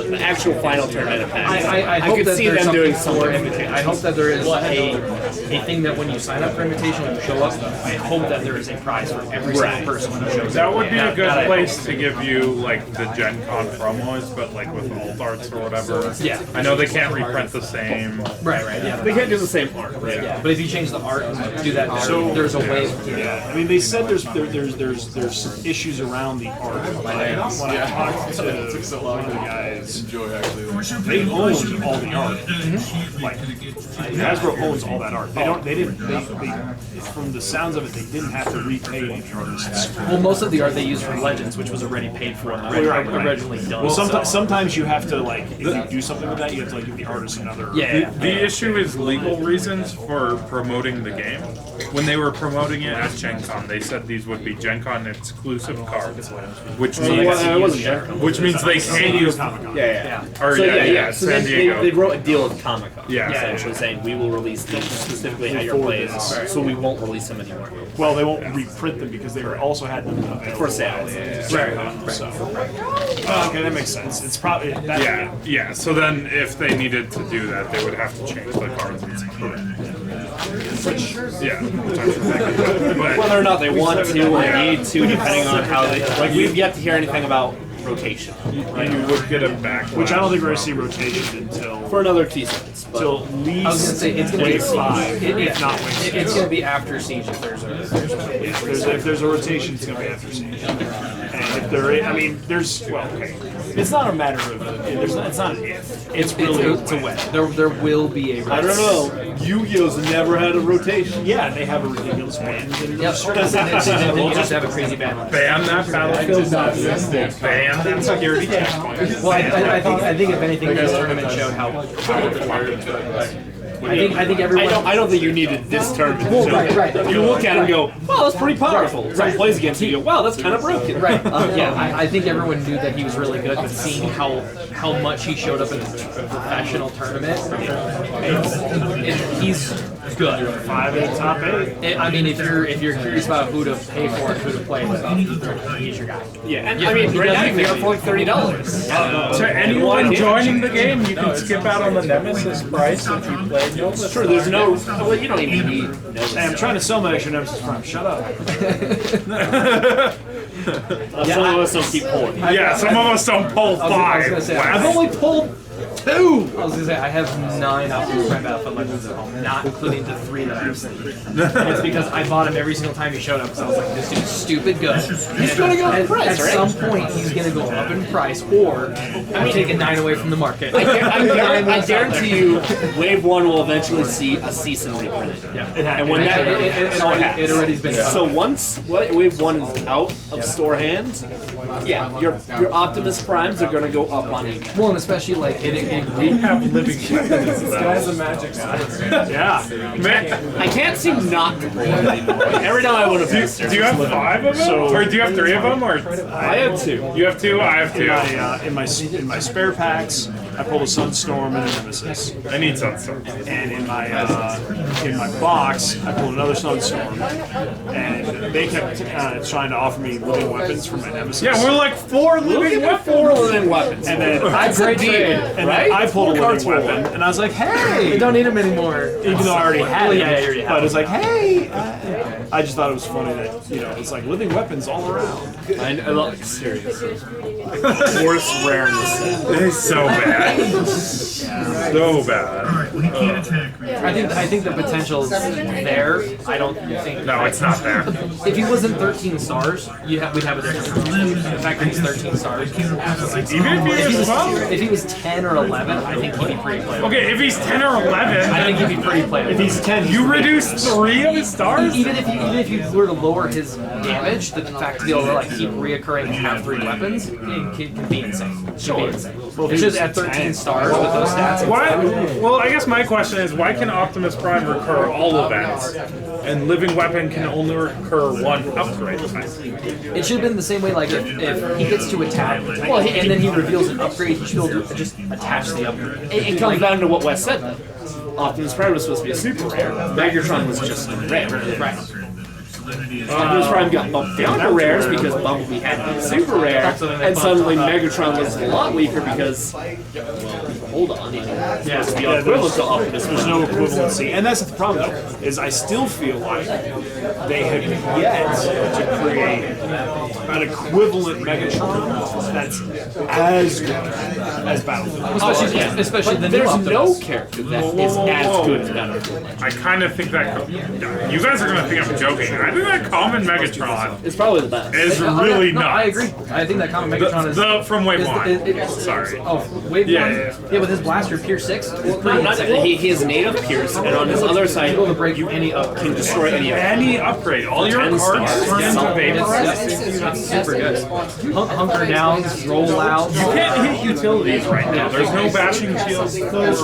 the actual final tournament of packs. I hope could that see there's them doing something for something. invitation. I hope that there is a thing that when you sign up for invitation and you show up, I hope that there is a prize for every single person who shows up. That would be a good I place to give you like the Gen Con promos, but like with alt arts or whatever. Yeah. I know they can't reprint the same. Right, yeah. They can't do the same art. Yeah, but if you change the art and do that, So- there's a way. Yeah, I mean, they said there's some issues around the art. When I talked to one of the guys, they own all the art. Like Hasbro owns all that art. From the sounds of it, they didn't have to repay any artists. Well, most of the art they use for Legends, which was already paid for and originally done. Well, so- sometimes you have to like if you do something with that, you have to like give the artist another. Yeah. The issue is legal reasons for promoting the game. When they were promoting it at Gen Con, they said these would be Gen Con exclusive cards, which means they can't use. Yeah. Or So yeah, So San they Diego. wrote a deal with Comic Con, Yeah. essentially saying we will release these specifically at your place, so we won't release them anymore. Well, they won't reprint them because they also had them available For sale. So, okay, that makes sense. It's probably that. Yeah. So then, if they needed to do that, they would have to change the cards and stuff. Yeah. But Whether or not they want to or need to, depending on how they like. We've yet to hear anything about rotation you would get it back. Which I don't think we're gonna see rotation until for another T-Sets. until at least I was gonna say it's gonna be wave 5, It- if not wave 6. It's gonna be after Siege if there's a. If there's a rotation, it's gonna be after Siege. And if there is, I mean, there's well, okay. It's not a matter of it's not an if. It's really It's a when. There will be a. I don't know. Yu-Gi-Oh's never had a rotation. Yeah, they have a ridiculous band. Yep. Then you just have a crazy band. Ban that battlefield. Ban that security checkpoint. Well, I think if anything, this tournament showed how powerful I think everyone. I don't think you needed this tournament. Well, right. You look at it and go, "Wow, that's pretty powerful." Someone plays against you, you go, "Wow, that's kind of broken." Right. Yeah, I think everyone knew that he was really good, but seeing how much he showed up in the professional tournament, he's good. 5-8, top 8. I mean, if you're curious about who to pay for and who to play with, he's your guy. Yeah, and I mean, right now you can get it for like $30. To anyone joining the game, you can skip out on the Nemesis price if you play. Sure, there's no. Well, you don't even need. Hey, I'm trying to sell my extra Nemesis Prime. Shut up. Some of us don't keep pulling. Yeah, some of us don't pull I was 5. gonna say, Wow. I've only pulled 2! I was gonna say, I have 9 Optimus Prime Battlefield Legends at home, not including the 3 that I've seen. It's because I bought him every single time he showed up, because I was like, this dude's stupid good. He's gonna go up in price, At right? some point, he's gonna go up in price, or I'm taking 9 away from the market. I guarantee you, Wave 1 will eventually see a cease and reprint. Yeah. And when that It already's been done. So once Wave 1 is out of store hands, yeah, your Optimus Primes are gonna go up on each. Well, and especially like We have living weapons. This guy's a magic artist. Yeah. Man, I can't seem not to pull it anymore. Every time I want to boost, do you have 5 of them? So- Or do you have 3 of them? Or I have 2. you have 2? I have 2. In my spare packs, I pulled a Sunstorm and a Nemesis. I need some. And in my box, I pulled another Sunstorm. And they kept trying to offer me living weapons for my Nemesis. Yeah, we're like 4 living weapons. 4 living weapons. And then great trade. and right? then I pulled a Four living cards weapon, and I was like, "Hey!" we don't need him anymore. Even though I already had it, Yeah, you already have but it's like, "Hey!" I just thought it was funny that it's like living weapons all around. I love seriously. Worst rare in the set. It's so bad. So bad. I think the potential's there. I don't think. No, it's not there. If he wasn't 13 stars, we'd have a different. the fact that he's 13 stars. Even if he was 12? If he was 10 or 11, I think he'd be pretty playable. Okay, if he's 10 or 11, I think he'd be pretty playable. If he's 10, you reduce 3 of his stars? Even if you were to lower his damage, the fact to be able to like keep reoccurring and have 3 weapons can be insane. Sure. It's just at 13 stars with those stats. Why? Well, I guess my question is, why can Optimus Prime recur all events, and Living Weapon can only recur 1 upgrade time? It should have been the same way, like if he gets to attack, well, and then he reveals an upgrade, he should be able to just attach the upgrade. It comes down to what Wes said. Optimus Prime was supposed to be a super rare. Megatron was just rare. Right. Optimus Prime got bumped down to rares because Bumblebee had to be super rare, and suddenly Megatron was a lot weaker because, hold on, it's supposed to be equivalent to Optimus Prime. There's no equivalency, and that's the problem. Though, is I still feel like they have yet to create an equivalent Megatron that's as good as Battlefield. Especially the new There's Optimus. no character that is as good as Battlefield. I kind of think that you guys are gonna think I'm joking. I think that common Megatron It's probably the best. is really No, nuts. I agree. I think that common Megatron is The from Wave is- 1. is- Sorry. Oh, Wave Yeah, 1? yeah. With his blaster, Pierce 6. It's pretty Not insane. he is native Pierce, and on his other side, Able to break any up. can destroy any of them. Any upgrade, all your 10 cards stars. turn into vapor. It's super good. Hunker downs, roll out. You can't hit utilities right now. There's no bashing shields. But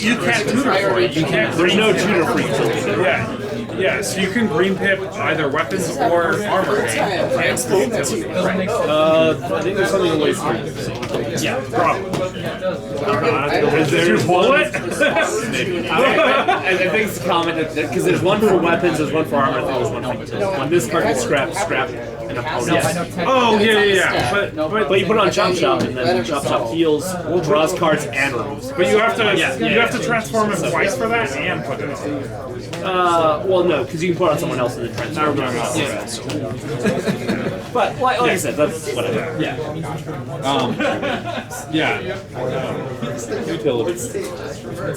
you can't tutor for it. You can't. There's no tutor for utility. Yeah. Yes, you can green pip either weapons or armor. I think there's something in wave 3. Yeah, probably. Is there There's bullet? I think it's common because there's one for weapons, there's one for armor, I think there's one for utility. When this card gets scrap, and opponents. Oh yeah. But you put it on Chop Shop, and then Chop Shop heals, draws cards, and removes. But you have to transform him twice for that and put it on. Well, no, because you can put it on someone else and then transform. But like I said, that's whatever. Utilities.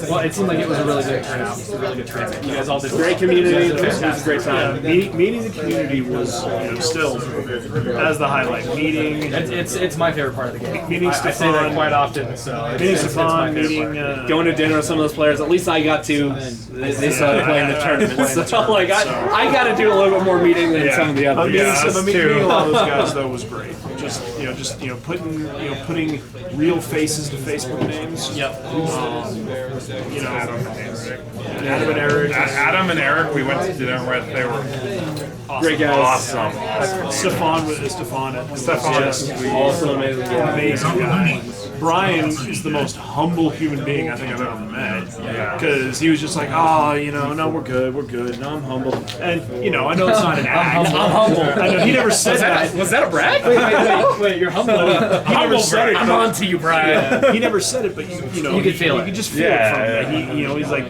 Well, it seemed like it was a really good turnout. It was a really good tournament. You guys all did Great community. It was a great time. Meeting the community was still as the highlight. Meeting It's my favorite part of the game. Meeting I say that Stefan. quite often. So meeting it's my Stefan, favorite meeting part. Going to dinner with some of those players. At least I got to. They started playing the tournament. So like I got to do a little bit more meeting than some of the others. meeting a lot of those guys though was great. Just putting real faces to Facebook names. Adam and Eric. Adam and Eric, we went to dinner with. They were Great guys. awesome. Stefan is Also amazing. amazing guy. Brian is the most humble human being I think I've ever met. Because he was just like, no, we're good. No, I'm humble. And, I know it's not an act. I'm humble. I know, he never said that. Was that a brag? Wait, you're humble. He never said it. I'm on to you, Brian. He never said it, but you could feel you it. could just feel it from him. He's like,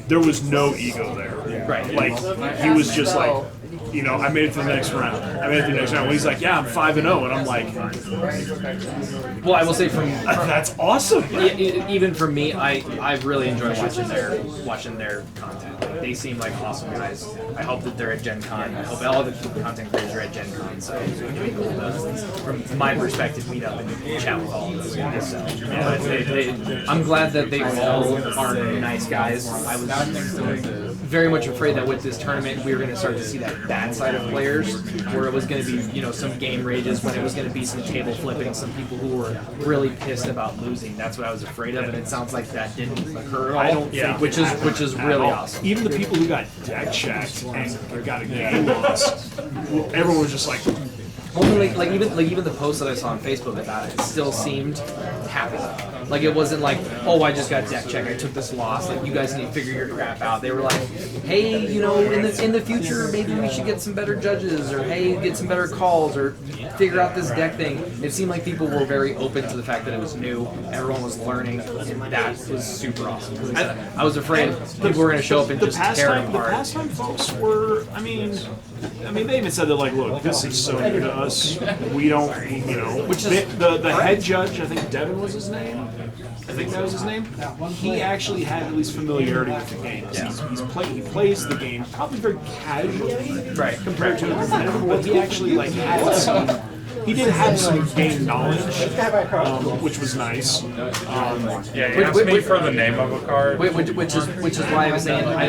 there was no ego there. Right. Like, he was just like, I made it to the next round. Well, he's like, yeah, I'm 5-0, and I'm like, Well, I will say from that's awesome. even for me, I really enjoy watching their content. Like, they seem like awesome guys. I hope that they're at Gen Con. I hope all the content creators are at Gen Con. So from my perspective, meet up and chat with all of those guys. So, I'm glad that they all are nice guys. I was very much afraid that with this tournament we were going to start to see that bad side of players, where it was going to be some game rages, when it was going to be some table flipping, some people who were really pissed about losing. That's what I was afraid of, and it sounds like that didn't occur at all. I don't think which is really awesome. Even the people who got deck checked and got a game loss, everyone was just like, Only even the post that I saw on Facebook about it still seemed happy. Like, it wasn't like, oh, I just got deck check, I took this loss, like, you guys need to figure your crap out. They were like, hey, in the future maybe we should get some better judges, or hey, get some better calls, or figure out this deck thing. It seemed like people were very open to the fact that it was new. Everyone was learning, and that was super awesome. 'Cause I was afraid people were going to show up and just tear it The apart. pastime folks were, I mean, they even said that, like, look, this is so new to us. We don't, you know, Which is the head judge, I think Devin was his name. I think that was his name. He actually had at least familiarity with the game. He plays the game probably very casually, Right. compared to a competitor, but he actually like had some. He did have some game knowledge, which was nice. Yeah, you asked me for the name of a card. Which is why I was saying I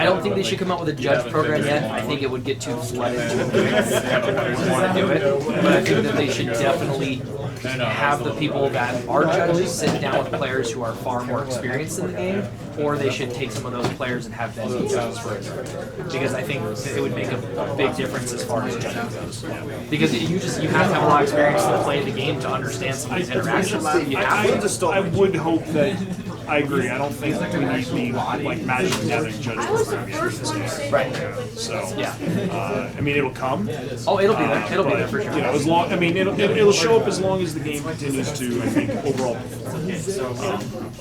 don't think they should come out with a judge program yet. I think it would get too flooded too quick. Everyone would want to do it, but I think that they should definitely have the people that are judges sit down with players who are far more experienced in the game, or they should take some of those players and have them be judges for it. Because I think it would make a big difference as far as judging goes. Because you have to have a lot of experience to play the game to understand some of these interactions. You have to. I would hope that. I agree. I don't think we need to be like Magic the Gathering judge program yet in this game. Right. So Yeah. I mean, it'll come. Oh, it'll be there. It'll be there for sure. You know, as long. I mean, it'll show up as long as the game continues to. I think overall.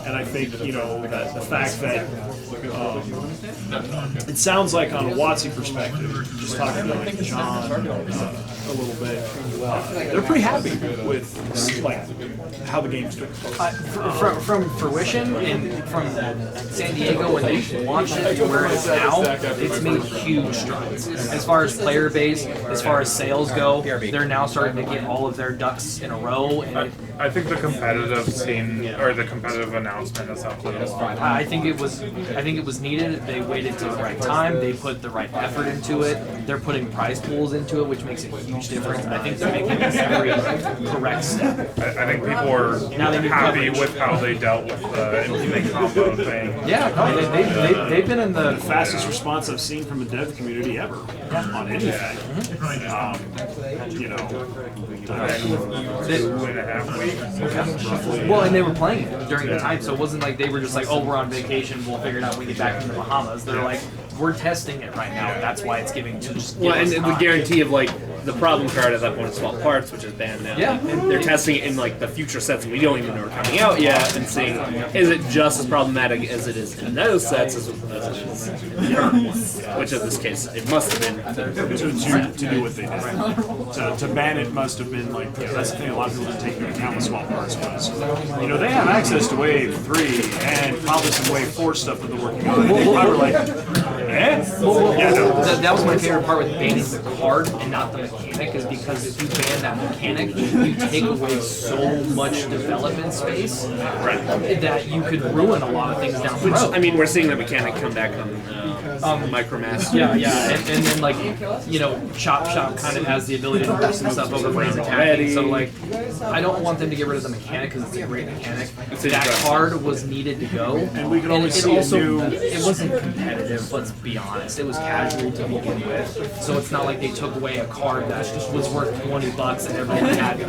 And I think that the fact that it sounds like on a WotC perspective, just talking to like John a little bit, they're pretty happy with like how the game's doing. From fruition and from San Diego when they launched it to where it is now, it's made huge strides. As far as player base, as far as sales go, they're now starting to get all of their ducks in a row. And I think the competitive scene or the competitive announcement has helped it a lot. I think it was needed. They waited till the right time. They put the right effort into it. They're putting prize pools into it, which makes a huge difference. I think they're making every correct step. I think people were happy with how they dealt with the infinite combo thing. Yeah, they've been in the Fastest response I've seen from a dev community ever on anything. 2.5 weeks. Well, and they were playing it during the time, so it wasn't like they were just like, oh, we're on vacation, we'll figure it out when we get back from the Bahamas. They're like, we're testing it right now. That's why it's giving to just Well, give and us the time. guarantee of like the problem card at that point is swap parts, which is banned now. Yeah. They're testing it in like the future sets we don't even know are coming out yet, and seeing is it just as problematic as it is in those sets as it is in the current ones. Which in this case it must have been. To do what they did. To ban it must have been like, that's the thing a lot of people didn't take into account with swap parts was, they have access to Wave 3 and probably some Wave 4 stuff that they're working on. And I were like, That was my favorite part with banning the card and not the mechanic, is because if you ban that mechanic, you take away so much development space that you could ruin a lot of things down the road. I mean, we're seeing the mechanic come back on Micromaster. Yeah, and then like, Chop Shop kind of has the ability to burst and stuff over frames attacking, so like, I don't want them to get rid of the mechanic because it's a great mechanic. That card was needed to go, and we can only see a new... It wasn't competitive, let's be honest. It was casual to begin with, so it's not like they took away a card that was worth $20 and everyone had a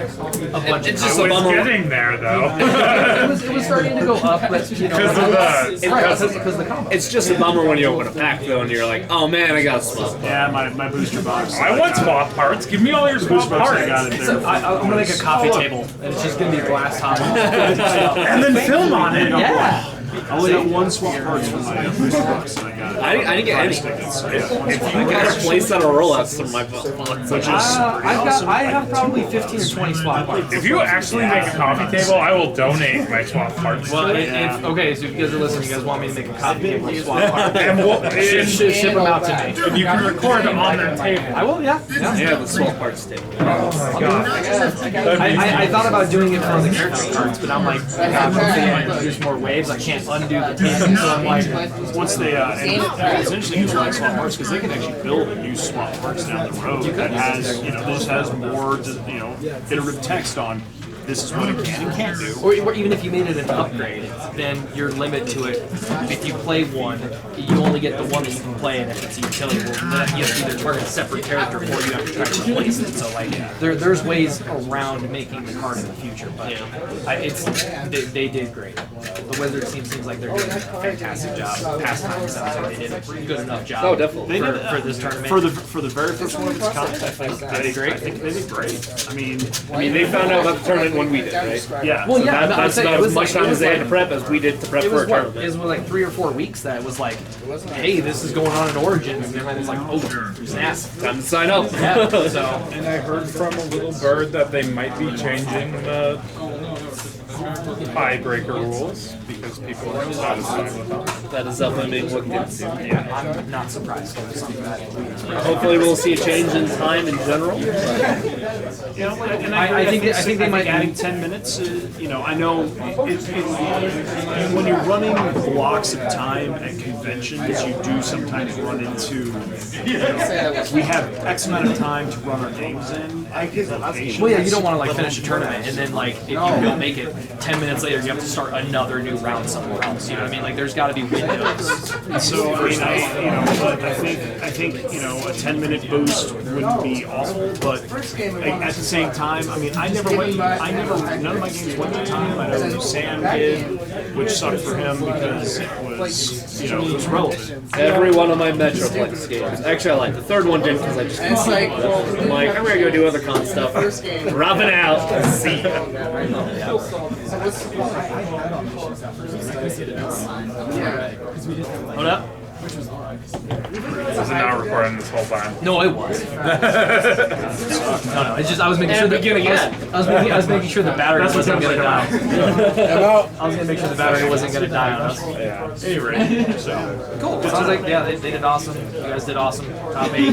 bunch of. just I a was bummer. getting there though. It was starting to go up, but Because of because of the combo. It's just a bummer when you open a pack though, and you're like, oh man, I got a swap. yeah, my booster box. I want swap parts. Give me all your swap Booster box, I got parts. it So there. I'm gonna make a coffee table, and it's just gonna be a glass top. And then film on it. Yeah. I only got one swap parts from my booster box, and I got it. I didn't get any. Tickets, so yeah, one swap I got a place on a rollouts from my phone. which is pretty awesome. I have probably 15 or 20 swap parts. If you actually make a coffee table, I will donate my swap parts. Well, to it. okay, so if you guys are listening, you guys want me to make a coffee table of swap parts. And Ship them out to me. and you can record on that table. I will, yeah. Yeah, the swap parts table. Oh my god. I thought about doing it for the character cards, but I'm like, I introduce more waves. I can't undo the table, so I'm like, Once they, and it's interesting you like swap parts because they can actually build a new swap parts down the road that has, that just has more, iterative text on this is what it can and can't do. Or even if you made it an upgrade, then you're limited to it. If you play one, you only get the one that you can play, and if it's a utility, well, then you have to either target a separate character or you have to try to replace it. So like, there's ways around making the card in the future, but they did great. The Wizards team seems like they're doing a fantastic job. Past time sounds like they did a good enough job. Oh, definitely. For this tournament. For the very first one of its kind, I think they did great. I think they did great. I mean, they found out about the tournament when we did, right? yeah. Well, So yeah, that's no, about as much time as they had like, to prep as we did to prep it for was a what? tournament. It was like 3 or 4 weeks that it was like, hey, this is going on in Origins, and everyone's like, oh, snap. Time to sign up. Yeah, so And I heard from a little bird that they might be changing the tiebreaker rules because people are not satisfied with them. That is something being looked into. yeah, I'm not surprised. Hopefully, we'll see a change in time in general. You know, and I think they might adding 10 minutes. You know, I know when you're running blocks of time at conventions, you do sometimes run into. You know, we have X amount of time to run our games in. Well, yeah, you don't want to like finish a tournament and then like if you don't make it 10 minutes later, you have to start another new round somewhere else. You know what I mean? Like there's got to be windows. So I mean, but I think you know, a 10-minute boost wouldn't be awful. But at the same time, I mean, none of my games went to time. I know Sam did, which sucked for him because it was, you know, it was relevant. Every one of my Metroplex games. Actually, I like the third one didn't because I just. I'm like, I'm gonna go do other con stuff. Dropping out. See ya. Hold up. Was it not recording this whole time? No, it was. No. It's just I was making sure I was making sure the battery wasn't gonna die. I was gonna make sure the battery wasn't gonna die on us. Yeah. Anyway, Cool. Sounds like they did awesome. You guys did awesome. Top 8,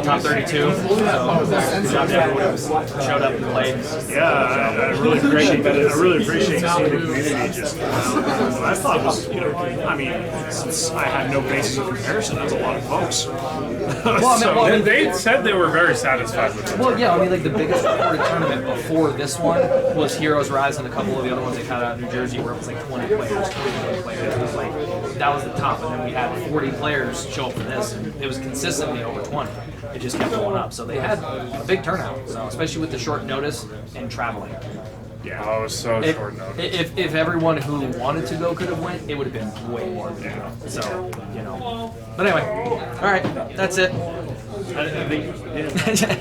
top 32. So good job to everyone who showed up and played. Yeah, I really appreciate that. I really appreciate seeing the community just. What I thought was, you know, I mean, since I had no basis of comparison, that's a lot of folks. and they said they were very satisfied with it. Well, yeah, I mean, like the biggest recorded tournament before this one was Heroes Rise, and a couple of the other ones they had out in New Jersey where it was like 20 players, 21 players. It was like that was the top, and then we had 40 players show up for this, and it was consistently over 20. It just kept going up, so they had a big turnout. So especially with the short notice and traveling. Yeah, oh, it was so short notice. If everyone who wanted to go could have went, it would have been way more. Yeah. So you know. But anyway, all right, that's it. I think, yeah.